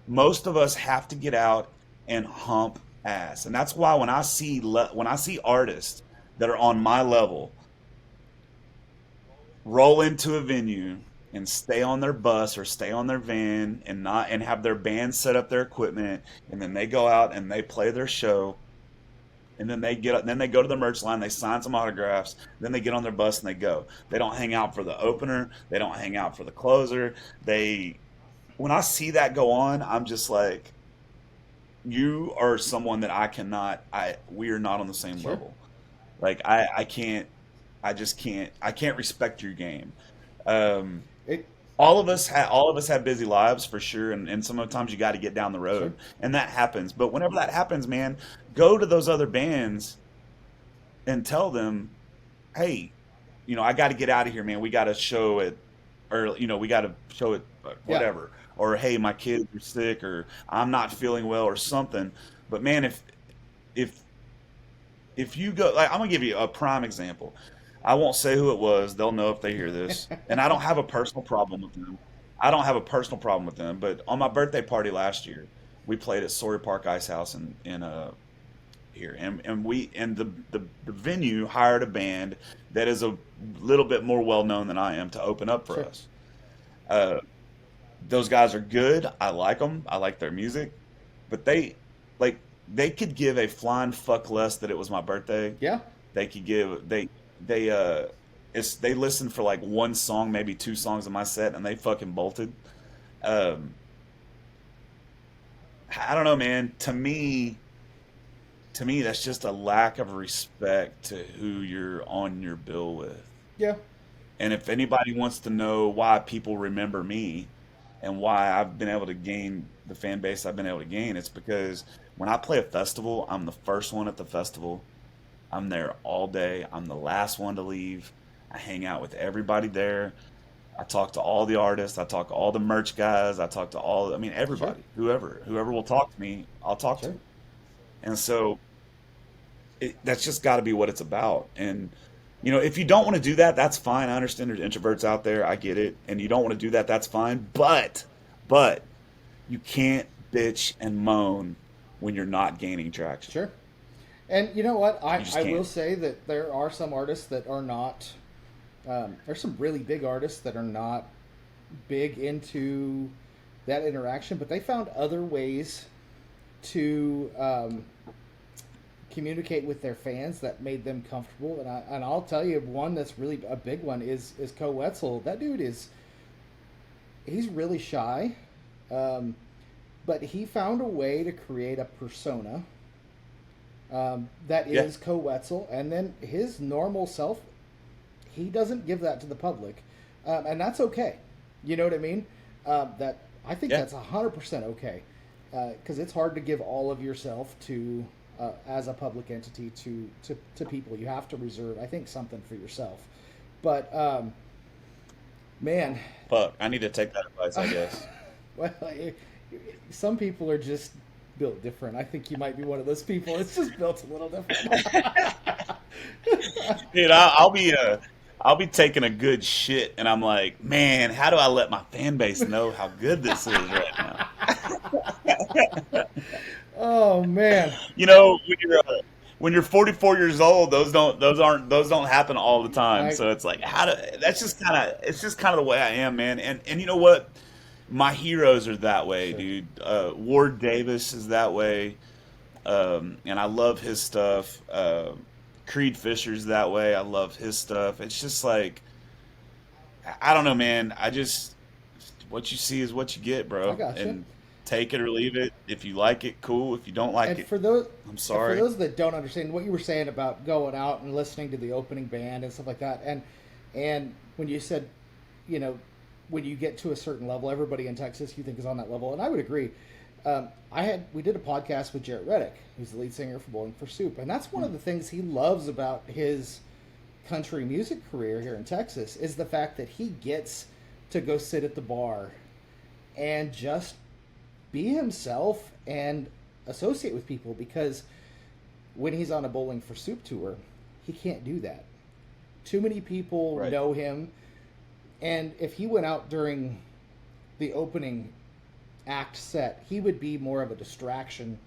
Most of us have to get out and hump ass. And that's why when I see artists that are on my level roll into a venue and stay on their bus or stay on their van and not and have their band set up their equipment and then they go out and they play their show and then they go to the merch line, they sign some autographs, then they get on their bus and they go. They don't hang out for the opener, they don't hang out for the closer. They When I see that go on, I'm just like, you are someone that I cannot I we are not on the same Sure. level. Like I can't I just can't I can't respect your game. Um, It. all of us have busy lives for sure, and sometimes you got to get down the Sure. road, and that happens. But whenever that happens, man, go to those other bands and tell them, hey, I got to get out of here, man. We got to show it, or we got to show it, Yeah. whatever. Or hey, my kids are sick, or I'm not feeling well, or something. But man, if if you go, like, I'm gonna give you a prime example. I won't say who it was. They'll know if they hear this. And I don't have a personal problem with them. I don't have a personal problem with them. But on my birthday party last year, we played at Sawyer Park Ice House in here, and the venue hired a band that is a little bit more well known than I am to open up for Sure. us. Uh, those guys are good. I like them. I like their music, but like they could give a flying fuck less that it was my birthday. Yeah. They could give they they listened for like one song, maybe 2 songs of my set, and they fucking bolted. Um, I don't know, man. To me, that's just a lack of respect to who you're on your bill with. Yeah. And if anybody wants to know why people remember me and why I've been able to gain the fan base I've been able to gain, it's because when I play a festival, I'm the first one at the festival. I'm there all day. I'm the last one to leave. I hang out with everybody there. I talk to all the artists. I talk to all the merch guys. I talk to I mean, Sure. everybody, whoever will talk to me, I'll talk to. Sure. And so that's just got to be what it's about. And if you don't want to do that, that's fine. I understand there's introverts out there. I get it. And you don't want to do that, that's fine. But you can't bitch and moan when you're not gaining traction. Sure. And you know what? You just I will can't. say that there are some artists that are not. There's some really big artists that are not big into that interaction, but they found other ways to communicate with their fans that made them comfortable. And I'll tell you one that's really a big one is Co Wetzel. That dude he's really shy, but he found a way to create a persona that is Co Wetzel, and then his normal self. He doesn't give that to the public, and that's okay. You know what I mean? That I think that's 100% okay, because it's hard to give all of yourself to as a public entity to people. You have to reserve, I think, something for yourself. But man, Fuck, I need to take that advice, I guess. well, some people are just built different. I think you might be one of those people. It's just built a little different. Dude, I'll be taking a good shit, and I'm like, man, how do I let my fan base know how good this is right now? Oh man. You know, when you're 44 years old, those don't happen all the time. So it's like, it's just kind of the way I am, man. And you know what? My heroes are that way, Sure. dude. Ward Davis is that way, and I love his stuff. Creed Fisher's that way. I love his stuff. It's just like, I don't know, man. What you see is what you get, I bro. gotcha. And take it or leave it. If you like it, cool. If you don't like And it, I'm for sorry. those that don't understand what you were saying about going out and listening to the opening band and stuff like that, and when you said, you know, when you get to a certain level, everybody in Texas you think is on that level, and I would agree. We did a podcast with Jarrett Reddick, who's the lead singer for Bowling for Soup, and that's one of the things he loves about his country music career here in Texas is the fact that he gets to go sit at the bar and just be himself and associate with people, because when he's on a Bowling for Soup tour, he can't do that. Too many people Right. know him, and if he went out during the opening act set, he would be more of a distraction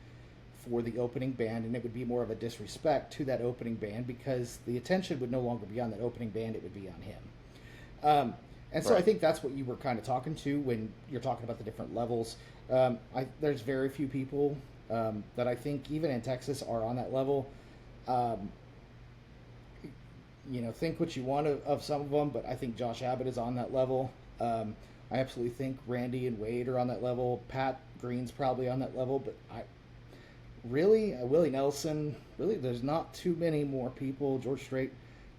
for the opening band, and it would be more of a disrespect to that opening band because the attention would no longer be on that opening band, it would be on him. And so I Right. think that's what you were kind of talking to when you're talking about the different levels. There's very few people that I think even in Texas are on that level. Um, think what you want of some of them, but I think Josh Abbott is on that level. I absolutely think Randy and Wade are on that level. Pat Green's probably on that level, but Willie Nelson, really, there's not too many more people, George Strait,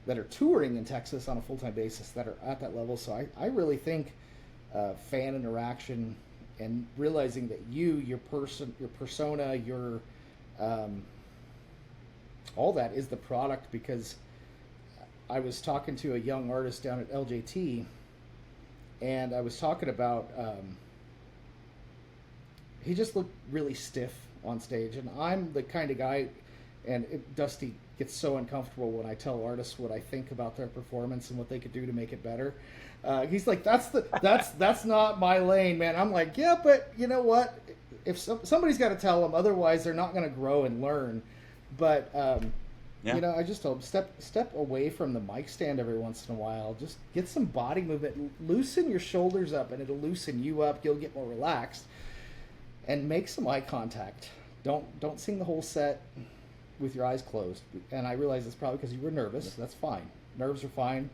that are touring in Texas on a full-time basis that are at that level. So I really think fan interaction and realizing that your persona, your all that is the product, because I was talking to a young artist down at LJT, and I was talking about he just looked really stiff on stage, and I'm the kind of guy, and Dusty gets so uncomfortable when I tell artists what I think about their performance and what they could do to make it better. He's like, that's not my lane, man. I'm like, yeah, but you know what? If somebody's got to tell them, otherwise they're not going to grow and learn. But I just told him, step away from the mic stand every once in a while. Just get some body movement, loosen your shoulders up, and it'll loosen you up. You'll get more relaxed, and make some eye contact. Don't sing the whole set with your eyes closed. And I realize it's probably because you were nervous. That's fine. Nerves are fine.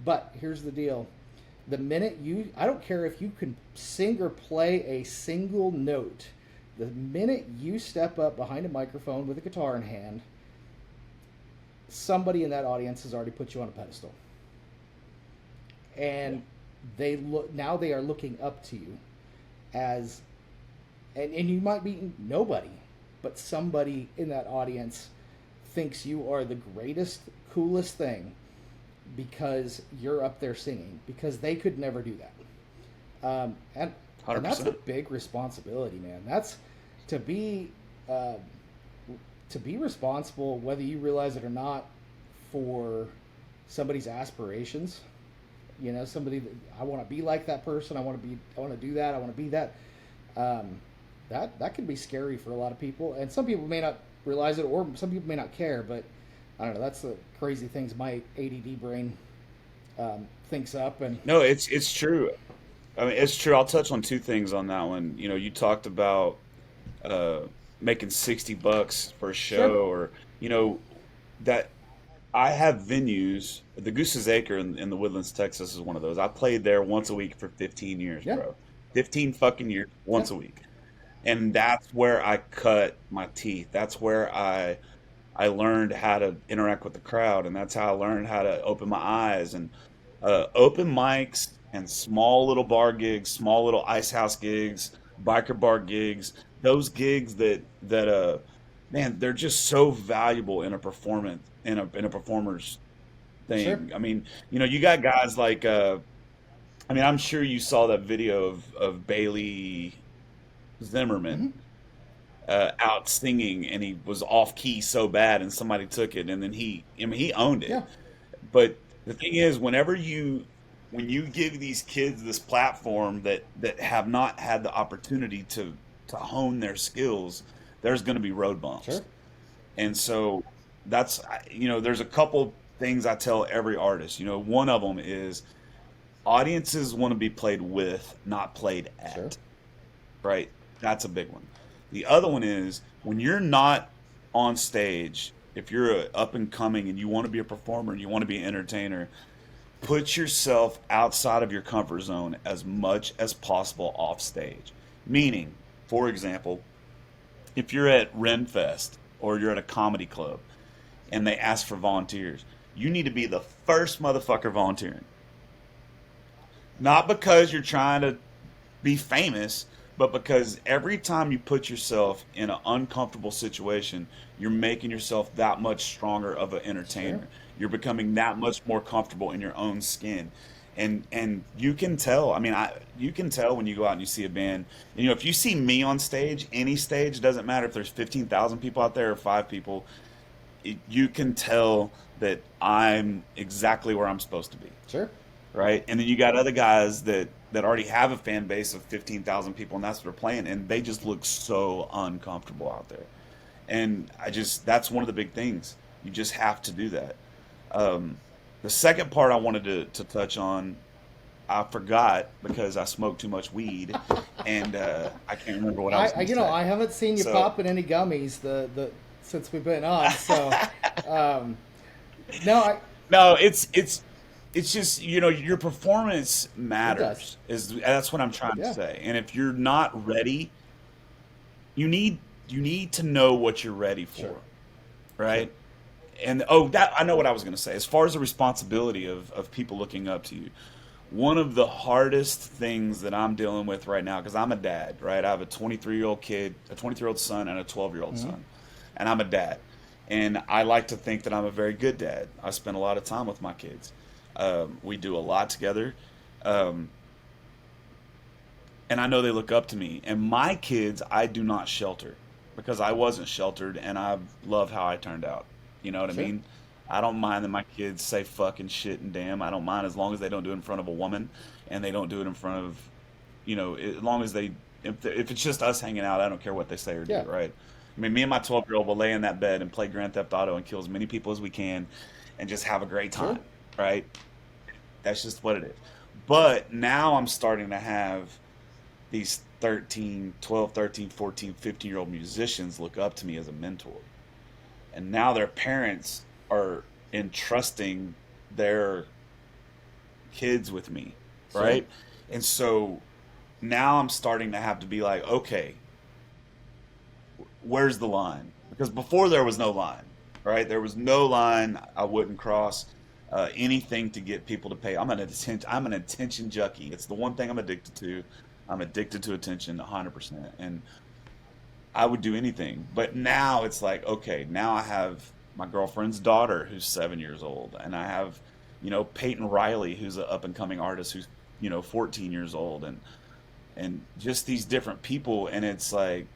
But here's the deal. The minute I don't care if you can sing or play a single note, the minute you step up behind a microphone with a guitar in hand, somebody in that audience has already put you on a pedestal. And they are looking up to you as, and you might be nobody, but somebody in that audience thinks you are the greatest, coolest thing because you're up there singing, because they could never do that. And that's a big responsibility, man. That's to be responsible, whether you realize it or not, for somebody's aspirations. Somebody that I want to be like that person. I want to do that. I want to be that. That can be scary for a lot of people, and some people may not realize it, or some people may not care. But I don't know. That's the crazy things my ADD brain thinks up. And No, it's true. I mean, it's true. I'll touch on two things on that one. You talked about making $60 for a Sure. show, or you know that I have venues. The Goose's Acre in the Woodlands, Texas, is one of those. I played there once a week for 15 years, Yeah. bro. 15 fucking years, Yeah. once a week. And that's where I cut my teeth. That's where I learned how to interact with the crowd, and that's how I learned how to open my eyes. And open mics and small little bar gigs, small little ice house gigs, biker bar gigs, those gigs that man, they're just so valuable in a performance, in a performer's Sure. thing. I mean, you got guys like I mean, I'm sure you saw that video of Bailey Zimmerman Hmm. out singing, and he was off key so bad, and somebody took it, and then I mean, he owned it. Yeah. But the thing is, when you give these kids this platform that have not had the opportunity to hone their skills, there's going to be road bumps. Sure. And so there's a couple things I tell every artist. One of them is audiences want to be played with, not played Sure. at, right? That's a big one. The other one is when you're not on stage, if you're up and coming and you want to be a performer and you want to be an entertainer, put yourself outside of your comfort zone as much as possible off stage. Meaning, for example, if you're at Renfest or you're at a comedy club and they ask for volunteers, you need to be the first motherfucker volunteering. Not because you're trying to be famous, but because every time you put yourself in an uncomfortable situation, you're making yourself that much stronger of an Sure. entertainer. You're becoming that much more comfortable in your own skin. And you can tell. I mean, you can tell when you go out and you see a band. And, if you see me on stage, any stage, doesn't matter if there's 15,000 people out there or 5 people, you can tell that I'm exactly where I'm supposed to be, Sure. right? And then you got other guys that already have a fan base of 15,000 people, and that's what they're playing, and they just look so uncomfortable out there. And that's one of the big things. You just have to do that. Um, the second part I wanted to touch on, I forgot because I smoked too much weed, and I can't remember what I was I going to say. I haven't seen you So, popping any gummies the since we've been on. So, um, no, no, it's just your performance it does. matters. That's what I'm trying to Yeah. say. And if you're not ready, you need to know what you're ready Sure. for, Sure. right? And oh, that I know what I was going to say. As far as the responsibility of people looking up to you, one of the hardest things that I'm dealing with right now, because I'm a dad, right? I have a 23-year-old kid, a 23-year-old son, and a 12-year-old Hmm. son, and I'm a dad. And I like to think that I'm a very good dad. I spend a lot of time with my kids. We do a lot together. Um, and I know they look up to me. And my kids, I do not shelter because I wasn't sheltered, and I love how I turned out. You know what I Sure. mean? I don't mind that my kids say fucking shit and damn. I don't mind as long as they don't do it in front of a woman, and they don't do it in front of, as long as if it's just us hanging out, I don't care what they say or do, Yeah. right? I mean, me and my 12-year-old will lay in that bed and play Grand Theft Auto and kill as many people as we can and just have a great Sure. time, right? That's just what it is. But now I'm starting to have these 13, 12, 13, 14, 15-year-old musicians look up to me as a mentor. And now their parents are entrusting their kids with me, Sure. right? And so now I'm starting to have to be like, okay, where's the line? Because before there was no line, right? There was no line I wouldn't cross. Anything to get people to pay. I'm an attention junkie. It's the one thing I'm addicted to. I'm addicted to attention 100%. And I would do anything. But now it's like, okay, now I have my girlfriend's daughter who's 7 years old, and I have, Peyton Riley, who's an up and coming artist who's, 14 years old, and just these different people, and it's like,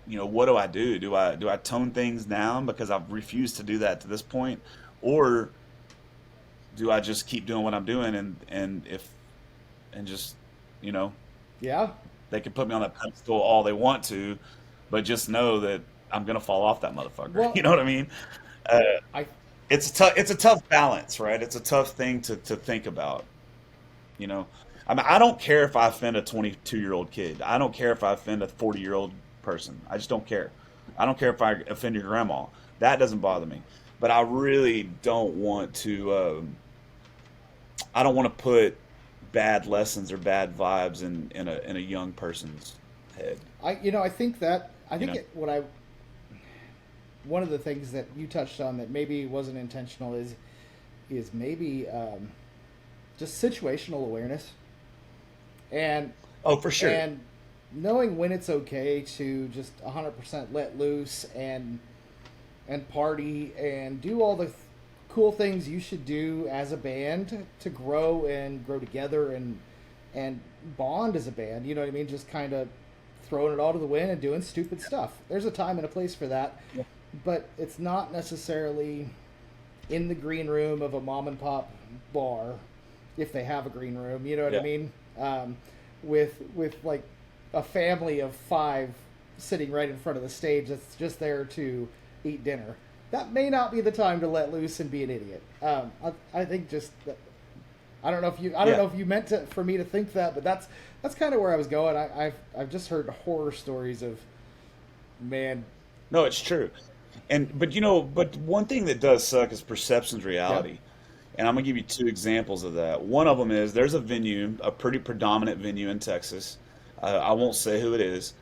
what do I do? Do I tone things down because I've refused to do that to this point, or do I just keep doing what I'm doing, and just, you know, Yeah. they can put me on that pedestal all they want to, but just know that I'm gonna fall off that motherfucker. You Well, know what I mean? Uh, I it's a tough balance, right? It's a tough thing to think about. You know, I mean, I don't care if I offend a 22-year-old kid. I don't care if I offend a 40-year-old person. I just don't care. I don't care if I offend your grandma. That doesn't bother me. But I really don't want to. I don't want to put bad lessons or bad vibes in a young person's head. I think that I You think know? one of the things that you touched on that maybe wasn't intentional is maybe just situational awareness and Oh, for sure. and knowing when it's okay to just 100% let loose and party and do all the cool things you should do as a band to grow and grow together and bond as a band. You know what I mean? Just kind of throwing it all to the wind and doing stupid stuff. There's a time and a place for that, Yeah. but it's not necessarily in the green room of a mom and pop bar if they have a green room. You know what I Yeah. mean? With like a family of 5 sitting right in front of the stage that's just there to eat dinner. That may not be the time to let loose and be an idiot. I think just that, I don't Yeah. know if you meant to for me to think that, but that's kind of where I was going. I've just heard horror stories of man. No, it's true. But one thing that does suck is perception's Yep. reality. And I'm gonna give you 2 examples of that. One of them is there's a venue, a pretty predominant venue in Texas. I won't say who it is,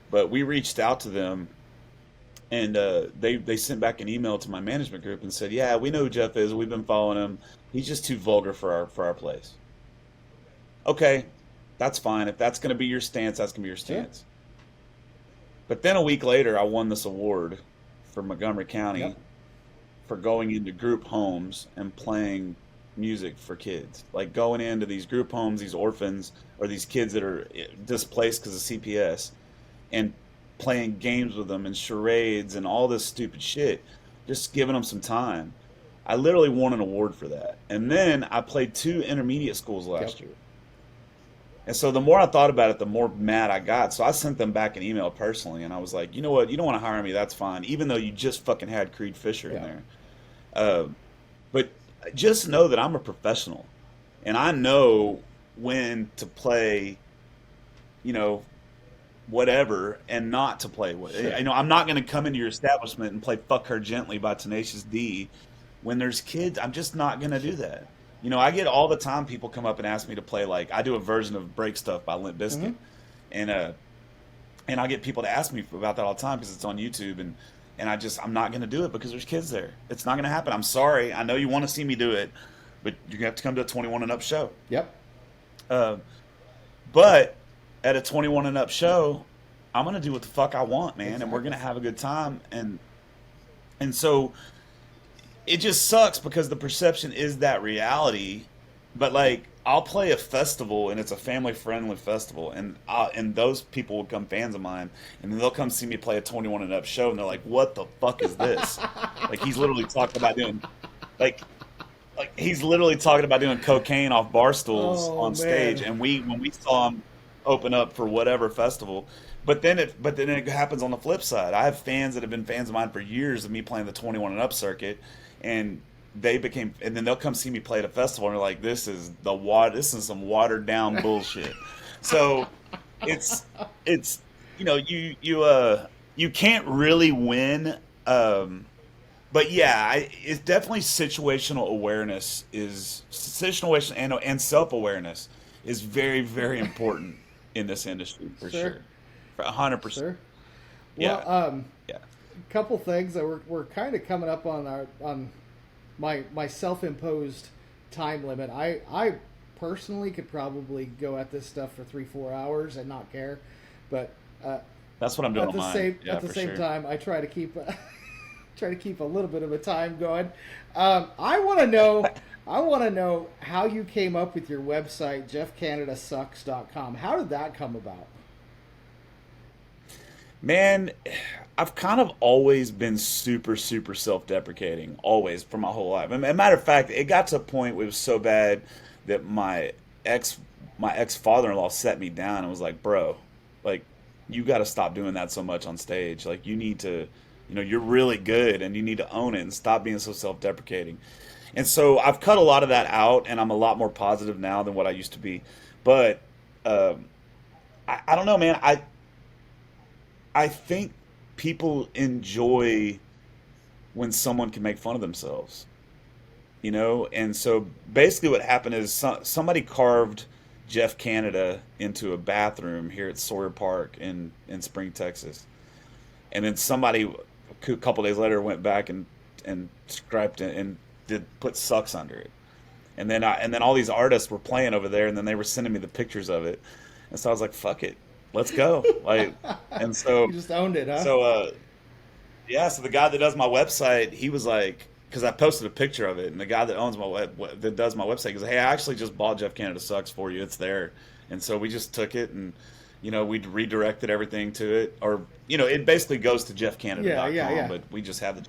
but we reached out to them, and they sent back an email to my management group and said, "Yeah, we know who Jeff is. We've been following him. He's just too vulgar for our place." Okay, that's fine. If that's gonna be your stance, that's gonna be your Sure. stance. But then a week later, I won this award for Montgomery County Yep. for going into group homes and playing music for kids. Like going into these group homes, these orphans, or these kids that are displaced because of CPS, and playing games with them and charades and all this stupid shit, just giving them some time. I literally won an award for that. And then I played 2 intermediate schools Yep. last year. And so the more I thought about it, the more mad I got. So I sent them back an email personally, and I was like, you know what? You don't want to hire me, that's fine. Even though you just fucking had Creed Fisher in Yeah. there. Uh, but just know that I'm a professional, and I know when to play, you know, whatever, and not to play what. Sure. I'm not going to come into your establishment and play "Fuck Her Gently" by Tenacious D when there's kids. I'm just not going to do that. I get all the time people come up and ask me to play, like I do a version of "Break Stuff" by Limp Hmm. Bizkit, and I get people to ask me about that all the time because it's on YouTube, and I'm not going to do it because there's kids there. It's not going to happen. I'm sorry. I know you want to see me do it, but you're gonna have to come to a 21 and up show. Yep. Uh, but at a 21 and up show, I'm gonna do what the fuck I want, man, and we're Exactly. gonna have a good time. And so it just sucks because the perception is that reality. But like, I'll play a festival and it's a family friendly festival, and those people will become fans of mine, and then they'll come see me play a 21 and up show, and they're like, "What the fuck is this?" Like he's literally talking about doing, like, he's literally talking about doing cocaine off bar stools Oh on stage, man. and when we saw him open up for whatever festival, but then it happens on the flip side. I have fans that have been fans of mine for years of me playing the 21 and up circuit, and and then they'll come see me play at a festival, and they're like, this is some watered down bullshit. So it's you can't really win. But yeah, it's definitely situational awareness and self awareness is very, very important in this industry for Sure. sure, for 100%. Sure. Well, Yeah, yeah. couple things that we're kind of coming up on my self-imposed time limit. I personally could probably go at this stuff for 3-4 hours and not care, but That's what I'm doing at on the mine. same Yeah, at the for same sure. time, I try to keep try to keep a little bit of a time going. I want to know. I want to know how you came up with your website, jeffcanadasucks.com. How did that come about? Man, I've kind of always been super, super self-deprecating, always for my whole life. And a matter of fact, it got to a point where it was so bad that ex my ex father-in-law set me down and was like, "Bro, like you got to stop doing that so much on stage. Like you need to, you're really good and you need to own it and stop being so self-deprecating." And so I've cut a lot of that out, and I'm a lot more positive now than what I used to be. But um, I don't know, man. I think people enjoy when someone can make fun of themselves, you know? And so basically what happened is somebody carved Jeff Canada into a bathroom here at Sawyer Park in Spring, Texas. And then somebody a couple days later went back and scribed it and did put sucks under it. And then all these artists were playing over there, and then they were sending me the pictures of it. And so I was like, "Fuck it, let's go!" Like, and so You just owned it, huh? so yeah. So the guy that does my website, he was like, because I posted a picture of it, and the guy that owns that does my website goes, "Hey, I actually just bought Jeff Canada Sucks for you. It's there." And so we just took it and we redirected everything to it, or it basically goes to jeffcanada.com, Yeah. but we just have the.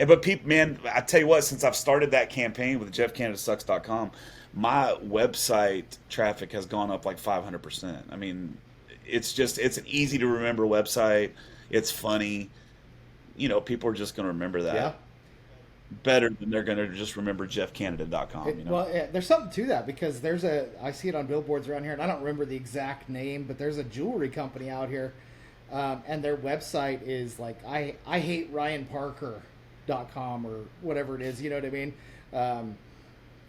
But people, man, I tell you what, since I've started that campaign with jeffcanadasucks.com, my website traffic has gone up like 500%. I mean, it's an easy to remember website. It's funny. People are just going to remember that Yeah. better than they're going to just remember jeffcanada.com. Well, yeah, there's something to that because I see it on billboards around here, and I don't remember the exact name, but there's a jewelry company out here, and their website is like I hate Ryan Parker.com or whatever it is. You know what I mean?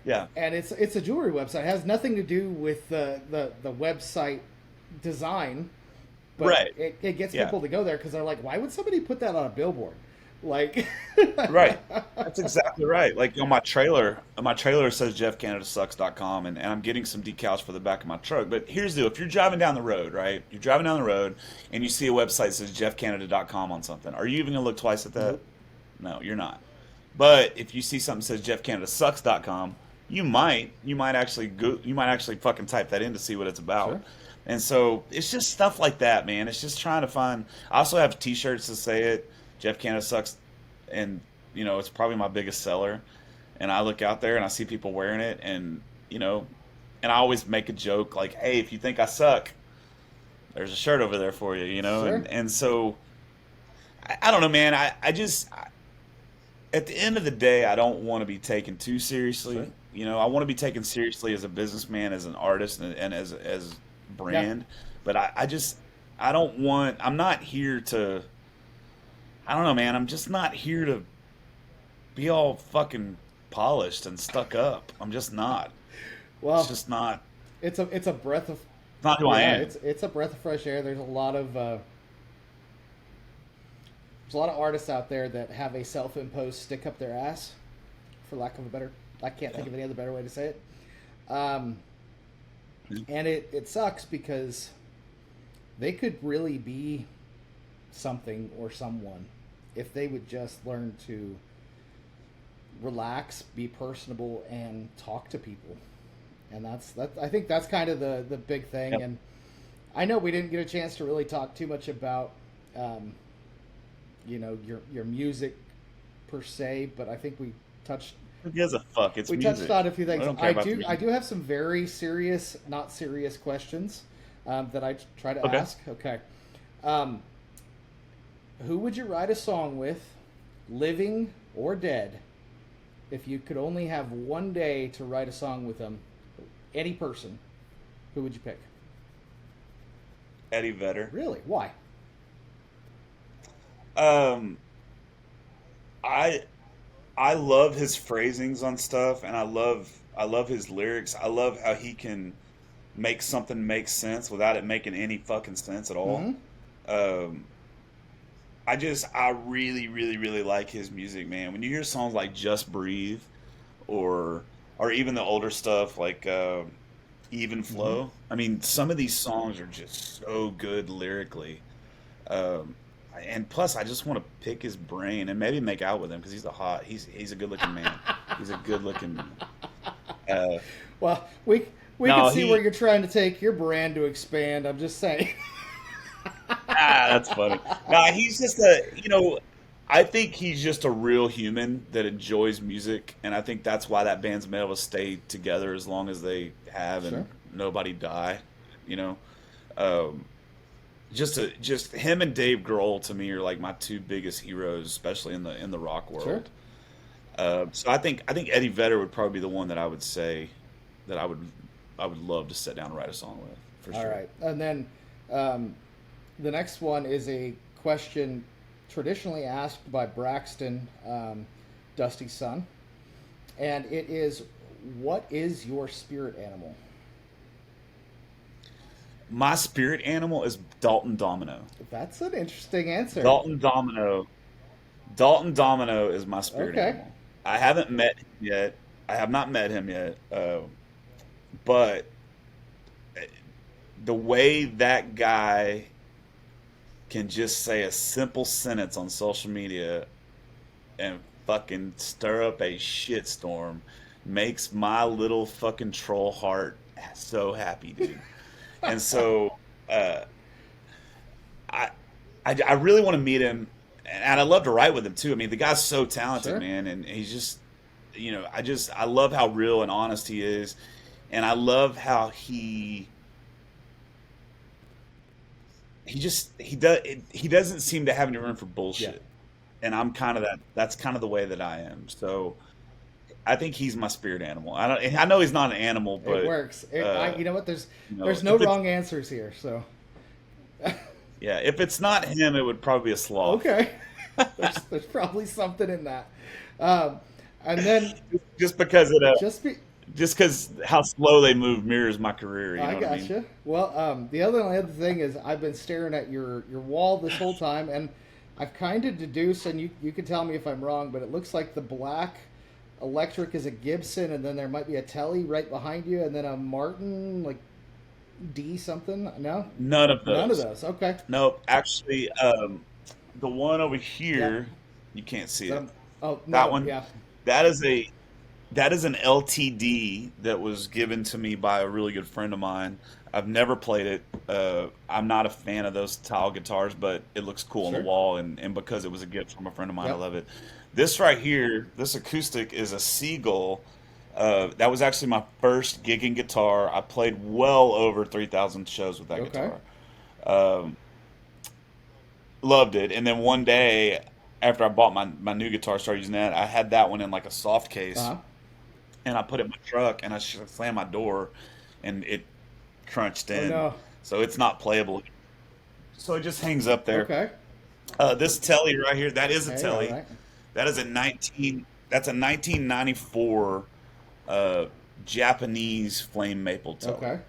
Yeah. And it's a jewelry website. It has nothing to do with the website design, but Right. it gets Yeah. people to go there because they're like, why would somebody put that on a billboard? Like, Right. That's exactly right. Like on my trailer says jeffcanadasucks.com, and I'm getting some decals for the back of my truck. But here's the deal. If you're driving down the road, right? You're driving down the road and you see a website that says jeffcanada.com on something. Are you even going to look twice at that? Nope. No, you're not. But if you see something that says jeffcanadasucks.com, you might actually fucking type that in to see what it's about. Sure. And so it's just stuff like that, man. It's just trying to find. I also have T-shirts that say it. Jeff Canada Sucks, and it's probably my biggest seller. And I look out there and I see people wearing it, and and I always make a joke like, "Hey, if you think I suck, there's a shirt over there for you," Sure. And so I don't know, man. At the end of the day, I don't want to be taken too seriously. Sure. I want to be taken seriously as a businessman, as an artist, and as brand. Yeah. But I don't want. I'm not here to. I don't know, man. I'm just not here to be all fucking polished and stuck up. I'm just not. Well, It's just not. it's a breath of It's not who I am. it's a breath of fresh air. There's a lot of artists out there that have a self-imposed stick up their ass, for lack of a better. I can't think of any other better way to say it. And it sucks because they could really be something or someone if they would just learn to relax, be personable, and talk to people. And that's I think that's kind of the big thing. Yep. And I know we didn't get a chance to really talk too much about your music per se, but I think we touched Who gives a fuck? It's we music. touched on a few things. I don't care about the music. I do have some very serious, not serious questions that I try to Okay. ask. Okay. Who would you write a song with, living or dead, if you could only have one day to write a song with them? Any person, who would you pick? Eddie Vedder. Really? Why? Um, I I love his phrasings on stuff, and I love his lyrics. I love how he can make something make sense without it making any fucking sense at all. Mm-hmm. Um, I really, really, really like his music, man. When you hear songs like "Just Breathe," or even the older stuff like "Even Mm-hmm. Flow," I mean, some of these songs are just so good lyrically. Um, and plus, I just want to pick his brain and maybe make out with him because he's a good looking man. He's a good looking. Uh, Well, we can no, see where you're trying to take your brand to expand. I'm just saying. that's funny. Nah, he's just I think he's just a real human that enjoys music, and I think that's why that band's been able to stay together as long as they have, Sure. and nobody die. You know, um, just him and Dave Grohl to me are like my two biggest heroes, especially in the rock Sure. world. So I think Eddie Vedder would probably be the one that I would say that I would love to sit down and write a song with for All sure. right, and then um, The next one is a question traditionally asked by Braxton, Dusty's son, and it is, "What is your spirit animal?" My spirit animal is Dalton Domino. That's an interesting answer. Dalton Domino. Dalton Domino is my spirit Okay. animal. I haven't met him yet. I have not met him yet. But the way that guy can just say a simple sentence on social media and fucking stir up a shitstorm makes my little fucking troll heart so happy, dude. And so uh, I, I really want to meet him, and I love to write with him too. I mean, the guy's so talented, Sure. man, and he's just, I love how real and honest he is, and I love how he doesn't seem to have any room for Yeah. bullshit, and I'm kind of that. That's kind of the way that I am. So I think he's my spirit animal. I know he's not an animal, It but works. uh, You know what? There's no if it's wrong answers here. So yeah, if it's not him, it would probably be a sloth. okay, there's probably something in that. Um, and then Just because just be just because how slow they move mirrors my career. You I know what I mean? gotcha. Well, the other thing is I've been staring at your wall this whole time, and I've kind of deduced, and you can tell me if I'm wrong, but it looks like the black electric is a Gibson, and then there might be a Telly right behind you, and then a Martin like D something. No, None of none of those. those. Okay. Nope. Actually, the one over Yep. here, you can't see it. So, oh That no, one, yeah. that is a that is an LTD that was given to me by a really good friend of mine. I've never played it. I'm not a fan of those style guitars, but it looks cool on the Sure. wall, and because it was a gift from a friend of mine, I Yep. love it. This right here, this acoustic is a Seagull. That was actually my first gigging guitar. I played well over 3,000 shows with that Okay. guitar. Um, Loved it. And then one day, after I bought my new guitar, started using that. I had that one in like a soft case, Uh huh. and I put it in my truck, and I slammed my door, and it crunched Oh in, no. so it's not playable. So it just hangs up there. Okay. This Telly right here, that is a Hey, all Telly. right. That is a 19. That's a 1994 uh, Japanese flame maple Telly Okay.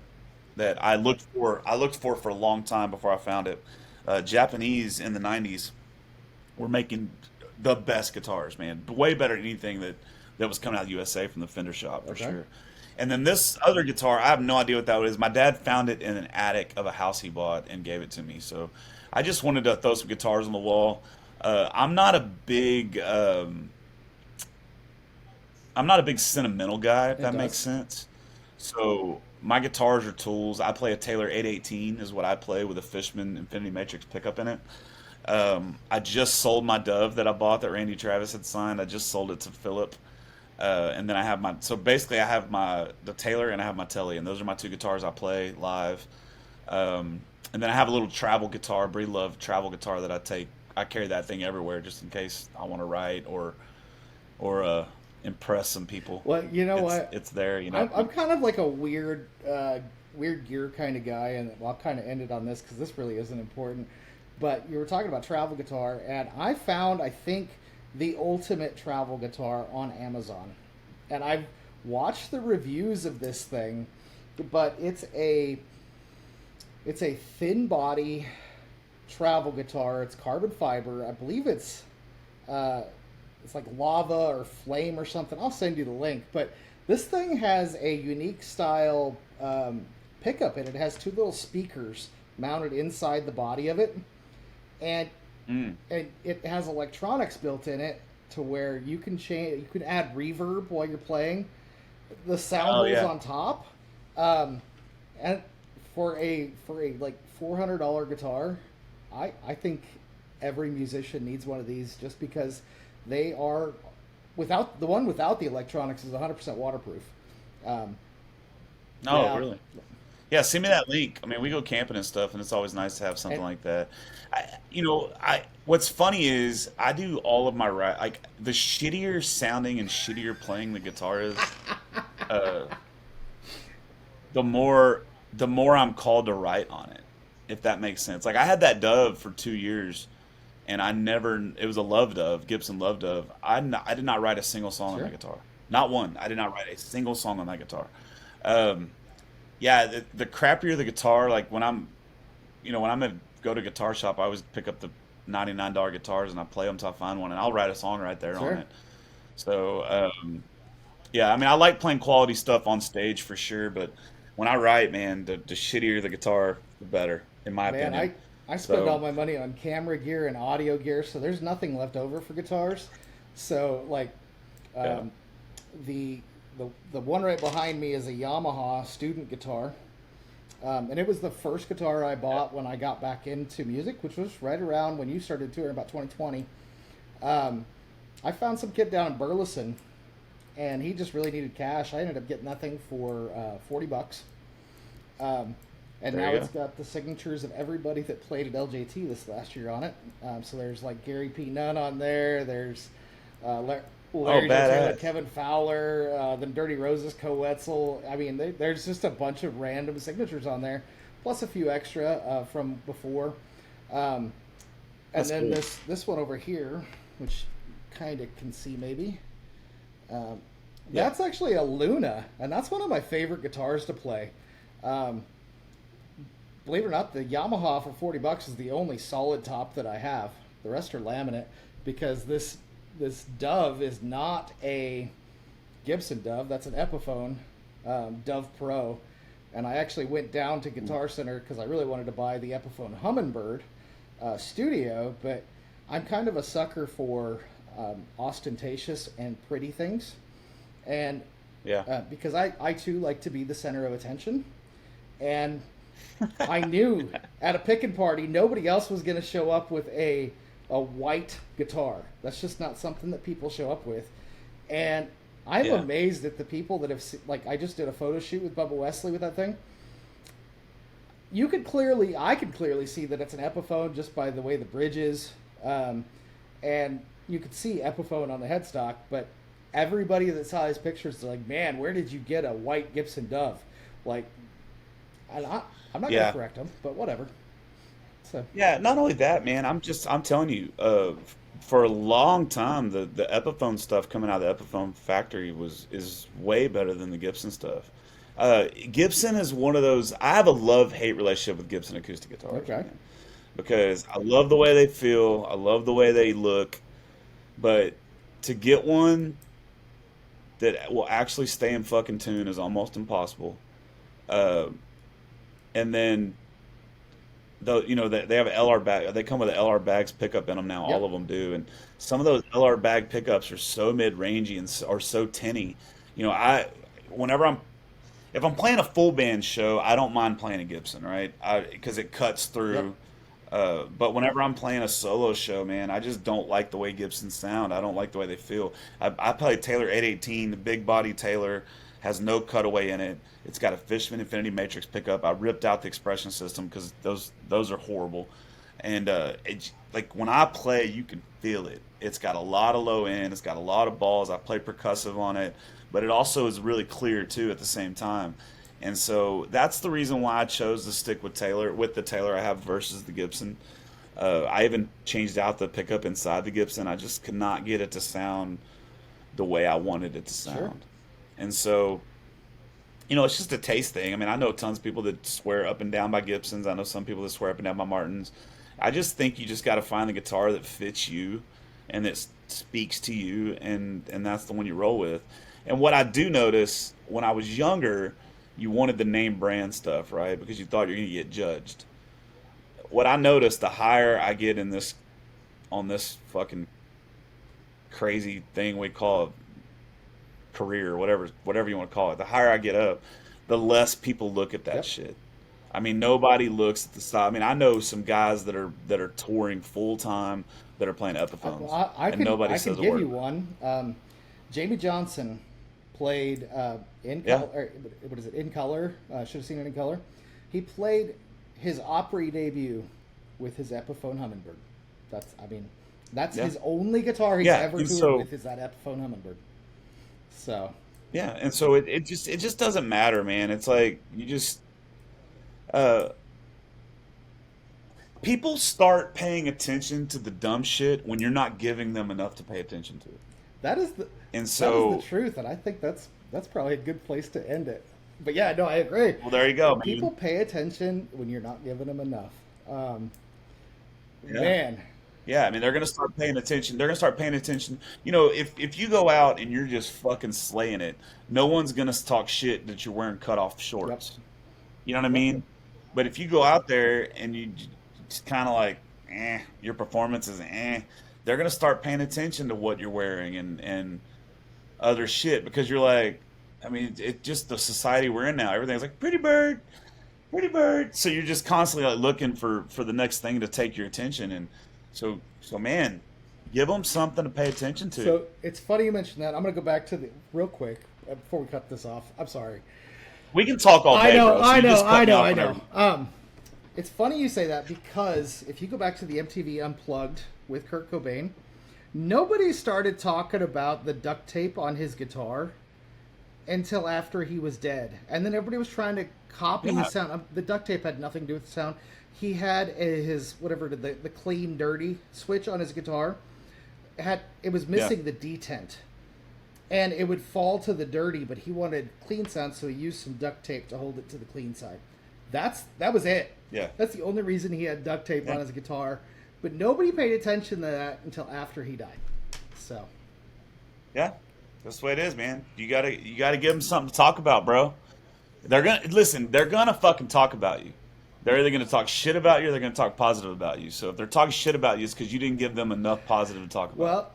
that I looked for. I looked for a long time before I found it. Japanese in the 90s were making the best guitars, man. Way better than anything that was coming out of the USA from the Fender shop for Okay. sure. And then this other guitar, I have no idea what that is. My dad found it in an attic of a house he bought and gave it to me. So I just wanted to throw some guitars on the wall. I'm not a big I'm not a big sentimental guy, if It that makes does. sense. So my guitars are tools. I play a Taylor 818 is what I play with a Fishman Infinity Matrix pickup in it. I just sold my Dove that I bought that Randy Travis had signed. I just sold it to Philip. And then I have so basically I have the Taylor and I have my Telly, and those are my two guitars I play live. And then I have a little travel guitar, Bree Love travel guitar that I carry that thing everywhere just in case I want to write or impress some people. Well, you know It's what? it's there, you know. I'm kind of like a weird gear kind of guy, and well, I'll kind of end it on this because this really isn't important. But you were talking about travel guitar, and I found, I think, the ultimate travel guitar on Amazon, and I've watched the reviews of this thing, but it's a thin body travel guitar. It's carbon fiber. I believe uh, it's like lava or flame or something. I'll send you the link. But this thing has a unique style pickup, and it has two little speakers mounted inside the body of it, and Mm. it has electronics built in it to where you can add reverb while you're playing. The sound Oh holes yeah. on top, um, and for a like $400 guitar, I think every musician needs one of these just because they are without the one without the electronics is 100% waterproof. Um, Oh, yeah, really? Yeah, send me that link. I mean, we go camping and stuff, and it's always nice to have something and like that. I what's funny is I do all of my like the shittier sounding and shittier playing the guitar is, uh, the more I'm called to write on it. if that makes sense. Like I had that Dove for 2 years, and I never. It was a Love Dove, Gibson Love Dove. I did not write a single song on that Sure. guitar, not one. I did not write a single song on that guitar. Um, yeah, the crappier the guitar, like when I'm at go to guitar shop, I always pick up the $99 guitars and I play them till I find one, and I'll write a song right there on Sure. it. So yeah, I mean, I like playing quality stuff on stage for sure, but when I write, man, the shittier the guitar, the better, in my Man, opinion. I spend all So my money on camera gear and audio gear, so there's nothing left over for guitars. So like, yeah, um, the the one right behind me is a Yamaha student guitar, and it was the first guitar I yeah, bought when I got back into music, which was right around when you started touring, about 2020. Um, I found some kid down in Burleson, and he just really needed cash. I ended up getting that thing for $40. Um, and there now you it's go. got the signatures of everybody that played at LJT this last year on it. So there's like Gary P. Nunn on there. There's Oh, Larry Joe Taylor, badass. Kevin Fowler, the Dirty Roses, Co Wetzel. I mean, there's just a bunch of random signatures on there, plus a few extra from before. Um, and That's then cool. this one over here, which kind of can see maybe. Um, Yeah, that's actually a Luna, and that's one of my favorite guitars to play. Um, Believe it or not, the Yamaha for $40 is the only solid top that I have. The rest are laminate because this Dove is not a Gibson Dove. That's an Epiphone Dove Pro, and I actually went down to Guitar Center because I really wanted to buy the Epiphone Humminbird Studio, but I'm kind of a sucker for ostentatious and pretty things, and yeah, because I too like to be the center of attention, and I knew at a picking party nobody else was going to show up with a white guitar. That's just not something that people show up with. And I'm yeah, amazed at the people that have like I just did a photo shoot with Bubba Wesley with that thing. I could clearly see that it's an Epiphone just by the way the bridge is, um, and you could see Epiphone on the headstock. But everybody that saw his pictures is like, man, where did you get a white Gibson Dove? Like, I'm not going to yeah. correct him, but whatever. So, Yeah, not only that, man. I'm telling you, for a long time, the Epiphone stuff coming out of the Epiphone factory is way better than the Gibson stuff. Gibson is one of those. I have a love-hate relationship with Gibson acoustic guitars, okay. man, because I love the way they feel, I love the way they look, but to get one that will actually stay in fucking tune is almost impossible. Uh, and then though they have an LR bag. They come with an LR bags pickup in them now. All Yep. of them do, and some of those LR bag pickups are so mid rangey and are so tinny. I whenever if I'm playing a full band show, I don't mind playing a Gibson, right? Because it cuts Yep. through. But whenever I'm playing a solo show, man, I just don't like the way Gibsons sound. I don't like the way they feel. I play Taylor 818, the big body Taylor, has no cutaway in it. It's got a Fishman Infinity Matrix pickup. I ripped out the expression system because those are horrible. And like when I play, you can feel it. It's got a lot of low end. It's got a lot of balls. I play percussive on it, but it also is really clear too at the same time. And so that's the reason why I chose to stick with the Taylor I have versus the Gibson. I even changed out the pickup inside the Gibson. I just could not get it to sound the way I wanted it to Sure. sound. And so, it's just a taste thing. I mean, I know tons of people that swear up and down by Gibsons. I know some people that swear up and down by Martins. I just think you just got to find the guitar that fits you and that speaks to you, and that's the one you roll with. And what I do notice when I was younger, you wanted the name brand stuff, right? Because you thought you're going to get judged. What I noticed, the higher I get in this on this fucking crazy thing we call career, whatever you want to call it, the higher I get up, the less people look at that Yep. shit. I mean, nobody looks at the style. I mean, I know some guys that are touring full time that are playing Well, Epiphones, I and can nobody I can says a give word you about it. one. Jamie Johnson played in Yeah, color. What is it? In color. Should have seen it in color. He played his Opry debut with his Epiphone Humminbird. That's yeah, his only guitar he's yeah. ever And toured so with is that Epiphone Humminbird. So yeah, and so it just doesn't matter, man. It's like you just uh, people start paying attention to the dumb shit when you're not giving them enough to pay attention to it. That is the And that is the so, truth, and I think that's probably a good place to end it. But yeah, no, I agree. well, there you go, People man. pay attention when you're not giving them enough. Um, Yeah. man, Yeah, I mean, they're gonna start paying attention. They're gonna start paying attention. You know, if you go out and you're just fucking slaying it, no one's gonna talk shit that you're wearing cut off yep, shorts. You know what I yep. mean? But if you go out there and you just kind of like, your performance is they're gonna start paying attention to what you're wearing and other shit because you're like, I mean, it just the society we're in now. Everything's like pretty bird, pretty bird. So you're just constantly like looking for the next thing to take your attention, and so man, give them something to pay attention to. So it's funny you mentioned that. I'm going to go back to the real quick before we cut this off. I'm sorry. We can talk all I day, know, bro. So I you know, just I cut me know, off I whenever. know. It's funny you say that because if you go back to the MTV Unplugged with Kurt Cobain, nobody started talking about the duct tape on his guitar until after he was dead. And then everybody was trying to copy his Yeah, sound. The duct tape had nothing to do with the sound. He had his, whatever, the clean, dirty switch on his guitar. It was yeah, missing the detent. And it would fall to the dirty, but he wanted clean sound, so he used some duct tape to hold it to the clean side. That was it. yeah, That's the only reason he had duct tape yeah, on his guitar. But nobody paid attention to that until after he died. So, yeah. That's the way it is, man. You gotta give them something to talk about, bro. They're gonna listen. They're gonna fucking talk about you. They're either gonna talk shit about you, or they're gonna talk positive about you. So if they're talking shit about you, it's because you didn't give them enough positive to talk about. well,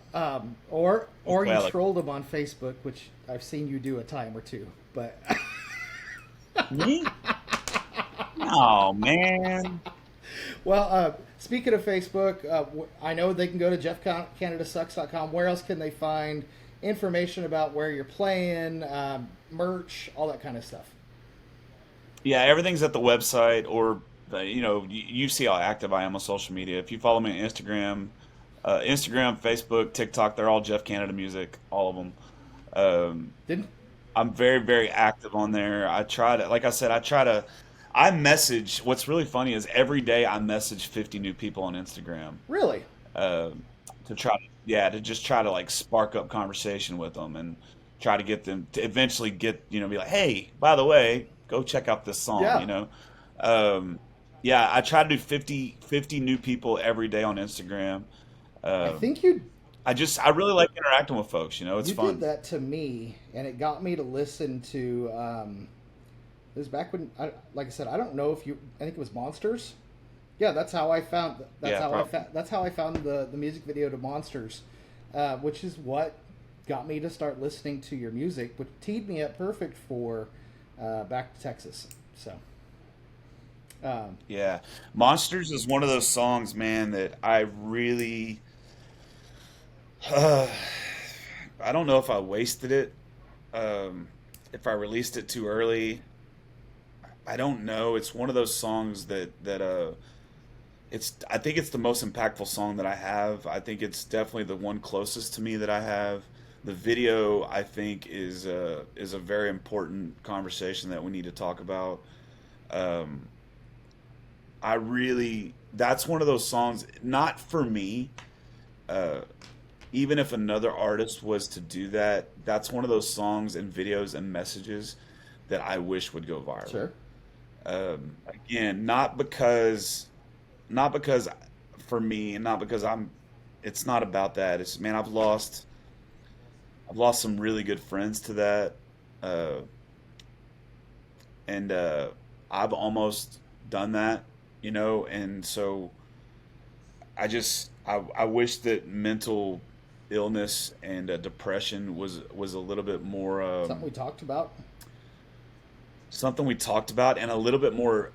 or Well, you like trolled him on Facebook, which I've seen you do a time or two. But me? Oh man. well, speaking of Facebook, I know they can go to jeffcanadasucks.com. Where else can they find information about where you're playing, merch, all that kind of stuff? Yeah, everything's at the website, or you see how active I am on social media. If you follow me on Instagram, Facebook, TikTok, they're all Jeff Canada Music, all of them. Um, Didn't I'm very, very active on there. I try to, like I said, I message. What's really funny is every day I message 50 new people on Instagram, really? um, to try to, yeah, to just try to like spark up conversation with them and try to get them to eventually get, be like, hey, by the way, go check out this song, Yeah. Um, yeah, I try to do 50 new people every day on Instagram. I Um, think I really like interacting with folks, it's you did fun. that to me, and it got me to listen to. It was back when, like I said, I don't know if you. I think it was Monsters. Yeah, that's how I found. Yeah, probably. That's how I found the music video to Monsters, which is what got me to start listening to your music, which teed me up perfect for Back to Texas. So, um, Yeah. Monsters is one of those songs, man, that I really, I don't know if I wasted it, um, if I released it too early. I don't know. It's one of those songs I think it's the most impactful song that I have. I think it's definitely the one closest to me that I have. The video, I think, is a very important conversation that we need to talk about. Um, I really, that's one of those songs, not for me. Uh, Even if another artist was to do that, that's one of those songs and videos and messages that I wish would go viral. sure. Again, not because for me, and not because it's not about that. It's, man, I've lost some really good friends to that. Uh, and I've almost done that, and so I wish that mental illness and depression was a little bit more, Something we talked about. something we talked about, and a little bit more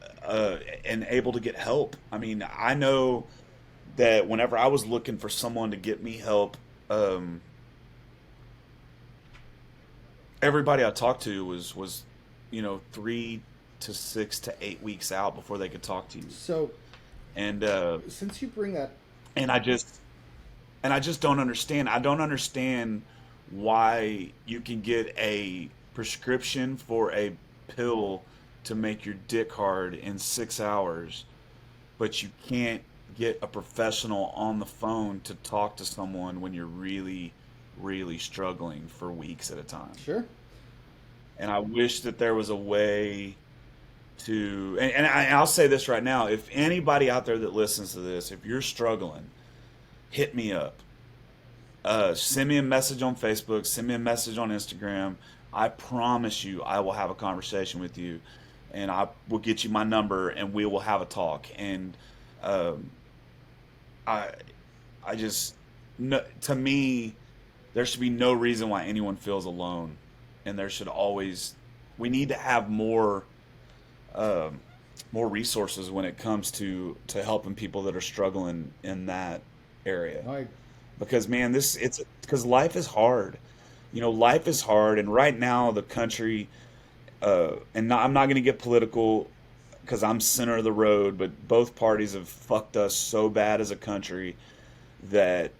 and able to get help. I mean, I know that whenever I was looking for someone to get me help, um, everybody I talked to was 3 to 6 to 8 weeks out before they could talk to you, So, and since you bring that, and I just don't understand. I don't understand why you can get a prescription for a pill to make your dick hard in 6 hours, but you can't get a professional on the phone to talk to someone when you're really, really struggling for weeks at a time. Sure. And I wish that there was a way to, I'll say this right now, if anybody out there that listens to this, if you're struggling, hit me up. Send me a message on Facebook, send me a message on Instagram. I promise you, I will have a conversation with you, and I will get you my number, and we will have a talk. And um, I, I just, no, to me, there should be no reason why anyone feels alone, and there should always, we need to have um, more resources when it comes to helping people that are struggling in that area. I Because man, this it's because life is hard. Life is hard, and right now the country, I'm not going to get political because I'm center of the road, but both parties have fucked us so bad as a country that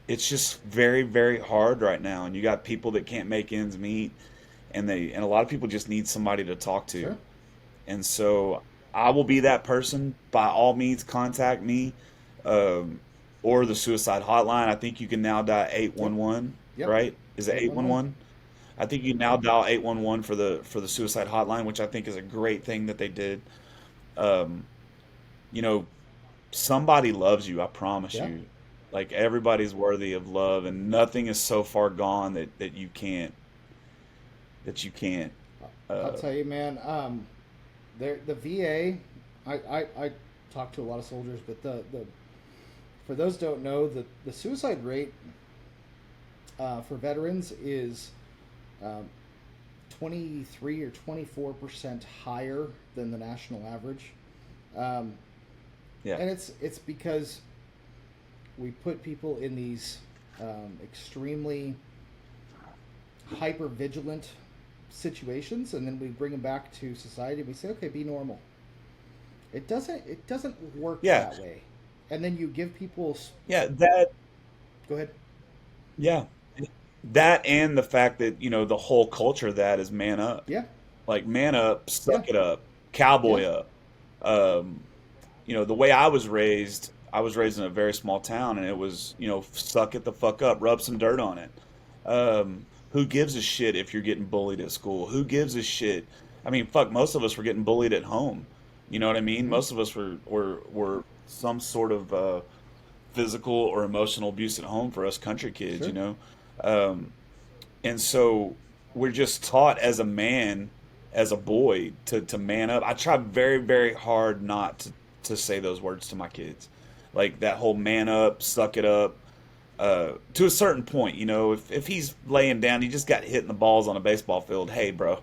it's just very, very hard right now. And you got people that can't make ends meet, and a lot of people just need somebody to talk to. sure. And so I will be that person. By all means, contact me, um, or the suicide hotline. I think you can now dial Yep. 811, Yep. right? Is it 811. 811? I think you now dial 811 for the suicide hotline, which I think is a great thing that they did. Um, you know, somebody loves you, I promise Yeah. you. Like everybody's worthy of love, and nothing is so far gone that you can't. I'll Uh, tell you, man. The VA. I talk to a lot of soldiers, but the for those who don't know, the suicide rate for veterans is um, 23 or 24% higher than the national average. Um, yeah, and it's because we put people in these extremely hyper vigilant situations, and then we bring them back to society. We say, okay, be normal. It doesn't work yeah, that way. And then you give people. yeah. That Go ahead. Yeah. That and the fact that, the whole culture of that is man up. Yeah, Like man up, yeah, suck it up, yeah. cowboy up. Um, the way I was raised in a very small town, and it was, suck it the fuck up, rub some dirt on it. Who gives a shit if you're getting bullied at school? Who gives a shit? I mean, fuck, most of us were getting bullied at home. You know what I mean? Hmm. Most of us were some sort of physical or emotional abuse at home for us country kids. Sure. Um, and so we're just taught as a man, as a boy, to man up. I try very, very hard not to say those words to my kids. Like that whole man up, suck it up, to a certain point. If he's laying down, he just got hit in the balls on a baseball field. Hey, bro,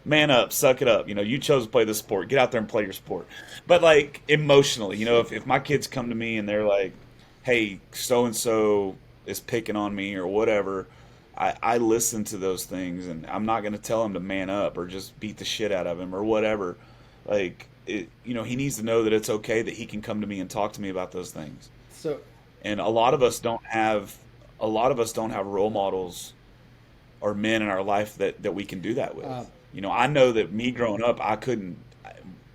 man up, suck it up. You chose to play this sport. Get out there and play your sport. But like emotionally, if my kids come to me and they're like, hey, so and so is picking on me or whatever, I listen to those things, and I'm not going to tell him to man up or just beat the shit out of him or whatever. Like, he needs to know that it's okay that he can come to me and talk to me about those things. So, And a lot of us don't have role models or men in our life that we can do that uh, with. I know that me growing up, I couldn't.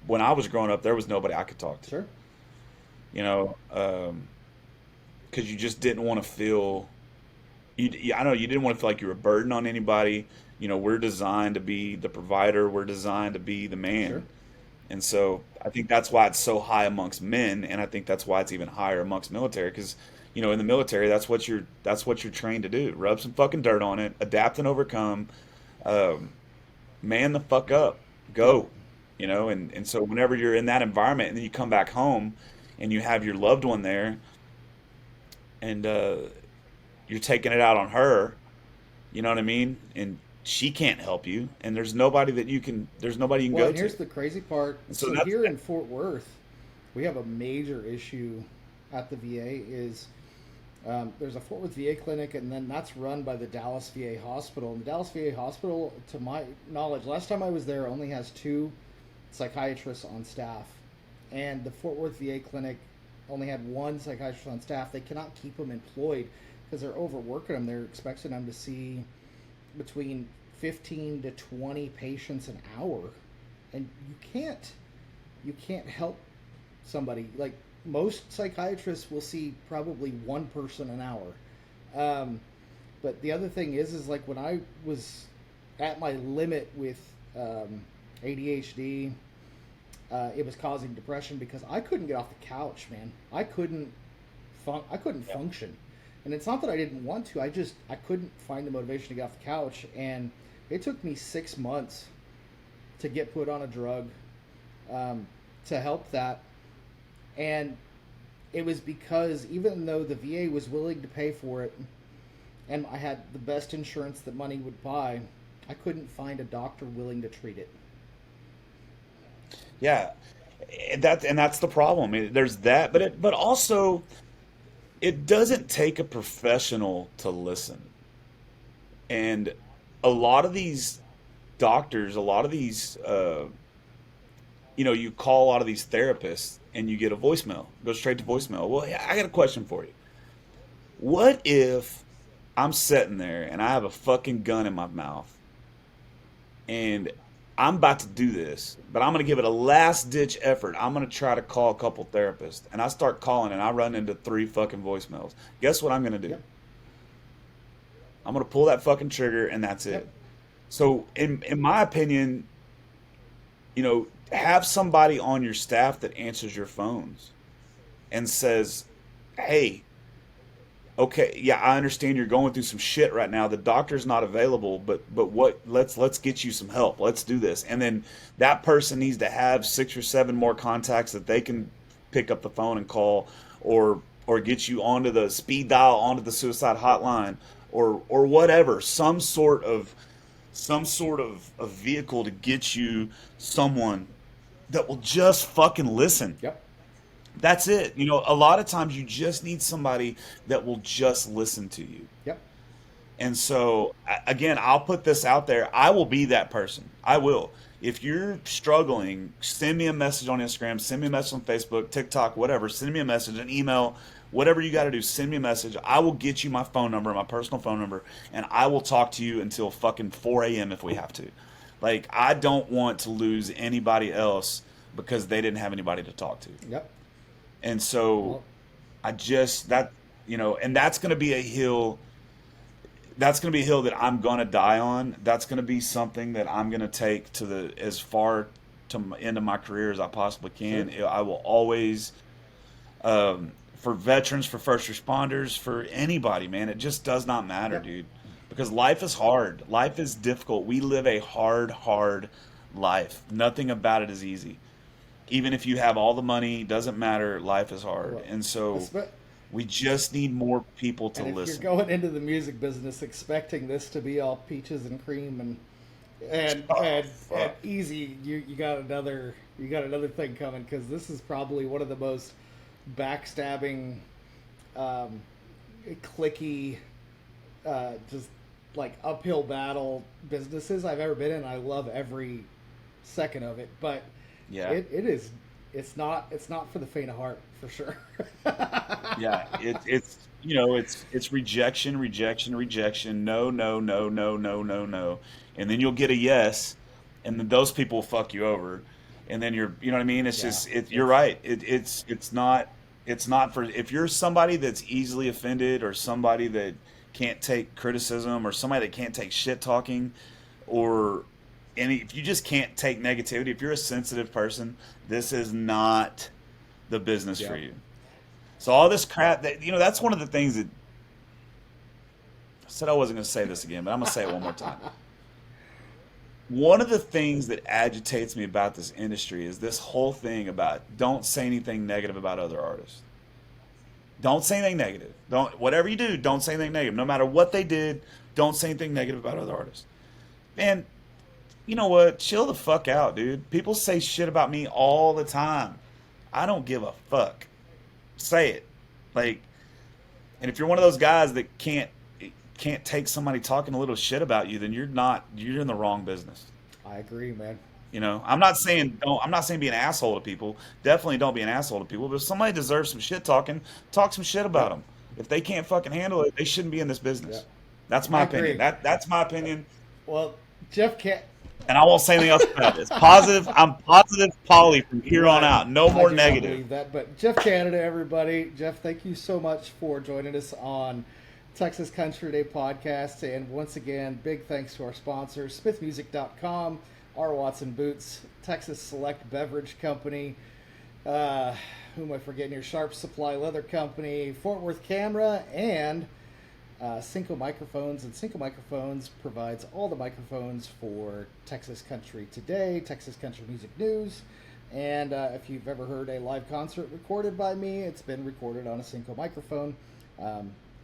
When I was growing up, there was nobody I could talk to. sure. You know, because you just didn't want to feel. I know you didn't want to feel like you were a burden on anybody. We're designed to be the provider. We're designed to be the Sure. man. And so I think that's why it's so high amongst men, and I think that's why it's even higher amongst military. Because in the military, that's what you're trained to do: rub some fucking dirt on it, adapt and overcome, um, man the fuck up, Yep. go. And so whenever you're in that environment, and then you come back home, and you have your loved one there, and you're taking it out on her, you know what I mean? And she can't help you, and there's nobody you can Well, go and to. here's the crazy part. And so So that's here in Fort Worth, we have a major issue at the VA. Is there's a Fort Worth VA clinic, and then that's run by the Dallas VA Hospital. And the Dallas VA Hospital, to my knowledge, last time I was there, only has two psychiatrists on staff, and the Fort Worth VA clinic only had one psychiatrist on staff. They cannot keep them employed because they're overworking them. They're expecting them to see between 15 to 20 patients an hour, and you can't help somebody. Like most psychiatrists will see probably one person an hour. But the other thing is like when I was at my limit with ADHD, it was causing depression because I couldn't get off the couch, man. I couldn't function. And it's not that I didn't want to. I couldn't find the motivation to get off the couch, and it took me 6 months to get put on a drug to help that. And it was because even though the VA was willing to pay for it, and I had the best insurance that money would buy, I couldn't find a doctor willing to treat it. Yeah, that's the problem. There's that, but also it doesn't take a professional to listen. And a lot of these doctors, a lot of these, you call a lot of these therapists and you get a voicemail, go straight to voicemail. Well, yeah, I got a question for you. What if I'm sitting there and I have a fucking gun in my mouth and I'm about to do this, but I'm going to give it a last ditch effort. I'm going to try to call a couple therapists, and I start calling and I run into 3 fucking voicemails. Guess what I'm going to do? Yep. I'm going to pull that fucking trigger, and that's it. Yep. So in my opinion, have somebody on your staff that answers your phones and says, hey, okay, yeah, I understand you're going through some shit right now. The doctor's not available, but what? Let's get you some help. Let's do this. And then that person needs to have 6 or 7 more contacts that they can pick up the phone and call, or get you onto the speed dial, onto the suicide hotline, or whatever. Some sort of a vehicle to get you someone that will just fucking listen. Yep. That's it. A lot of times you just need somebody that will just listen to you. Yep. And so, again, I'll put this out there. I will be that person. I will. If you're struggling, send me a message on Instagram, send me a message on Facebook, TikTok, whatever. Send me a message, an email, whatever you got to do. Send me a message. I will get you my phone number, my personal phone number, and I will talk to you until fucking 4 a.m. if we have to. Like, I don't want to lose anybody else because they didn't have anybody to talk to. Yep. And so and that's going to be a hill. That's going to be a hill that I'm going to die on. That's going to be something that I'm going to take to as far to the end of my career as I possibly can. Sure. I will always, for veterans, for first responders, for anybody, man, it just does not matter, dude. Because life is hard. Life is difficult. We live a hard life. Nothing about it is easy. Even if you have all the money, doesn't matter. Life is hard, and so we just need more people to listen. If you're going into the music business expecting this to be all peaches and cream and easy, you got another thing coming, because this is probably one of the most backstabbing, clicky, just like uphill battle businesses I've ever been in. I love every second of it, but. Yeah, it's not for the faint of heart, for sure. Yeah, it's rejection. No, and then you'll get a yes, and then those people will fuck you over, and then you know what I mean. You're right. It's not for, if you're somebody that's easily offended, or somebody that can't take criticism, or somebody that can't take shit talking, or if you just can't take negativity, if you're a sensitive person, this is not the business for you. So all this crap that's one of the things that I said I wasn't going to say this again, but I'm going to say it one more time. One of the things that agitates me about this industry is this whole thing about don't say anything negative about other artists. Don't say anything negative. Whatever you do, don't say anything negative. No matter what they did, don't say anything negative about other artists. Man, you know what? Chill the fuck out, dude. People say shit about me all the time. I don't give a fuck. Say it. And if you're one of those guys that can't take somebody talking a little shit about you, then you're in the wrong business. I agree, man. I'm not saying be an asshole to people. Definitely don't be an asshole to people. But if somebody deserves some shit talking, talk some shit about them. If they can't fucking handle it, they shouldn't be in this business. That's my opinion. That's my opinion. Well, Jeff And I won't say anything else about this. Positive. I'm positive Polly from here on out. No more negative. Believe that. But Jeff Canada, everybody. Jeff, thank you so much for joining us on Texas Country Day podcast. And once again, big thanks to our sponsors, smithmusic.com, R. Watson Boots, Texas Select Beverage Company, who am I forgetting here? Sharp Supply Leather Company, Fort Worth Camera, and Cinco Microphones. And Cinco Microphones provides all the microphones for Texas Country Today, Texas Country Music News. And if you've ever heard a live concert recorded by me, it's been recorded on a Cinco microphone.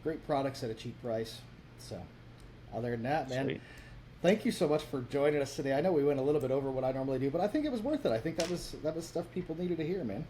Great products at a cheap price. So other than that, man, sweet. Thank you so much for joining us today. I know we went a little bit over what I normally do, but I think it was worth it. I think that was stuff people needed to hear, man.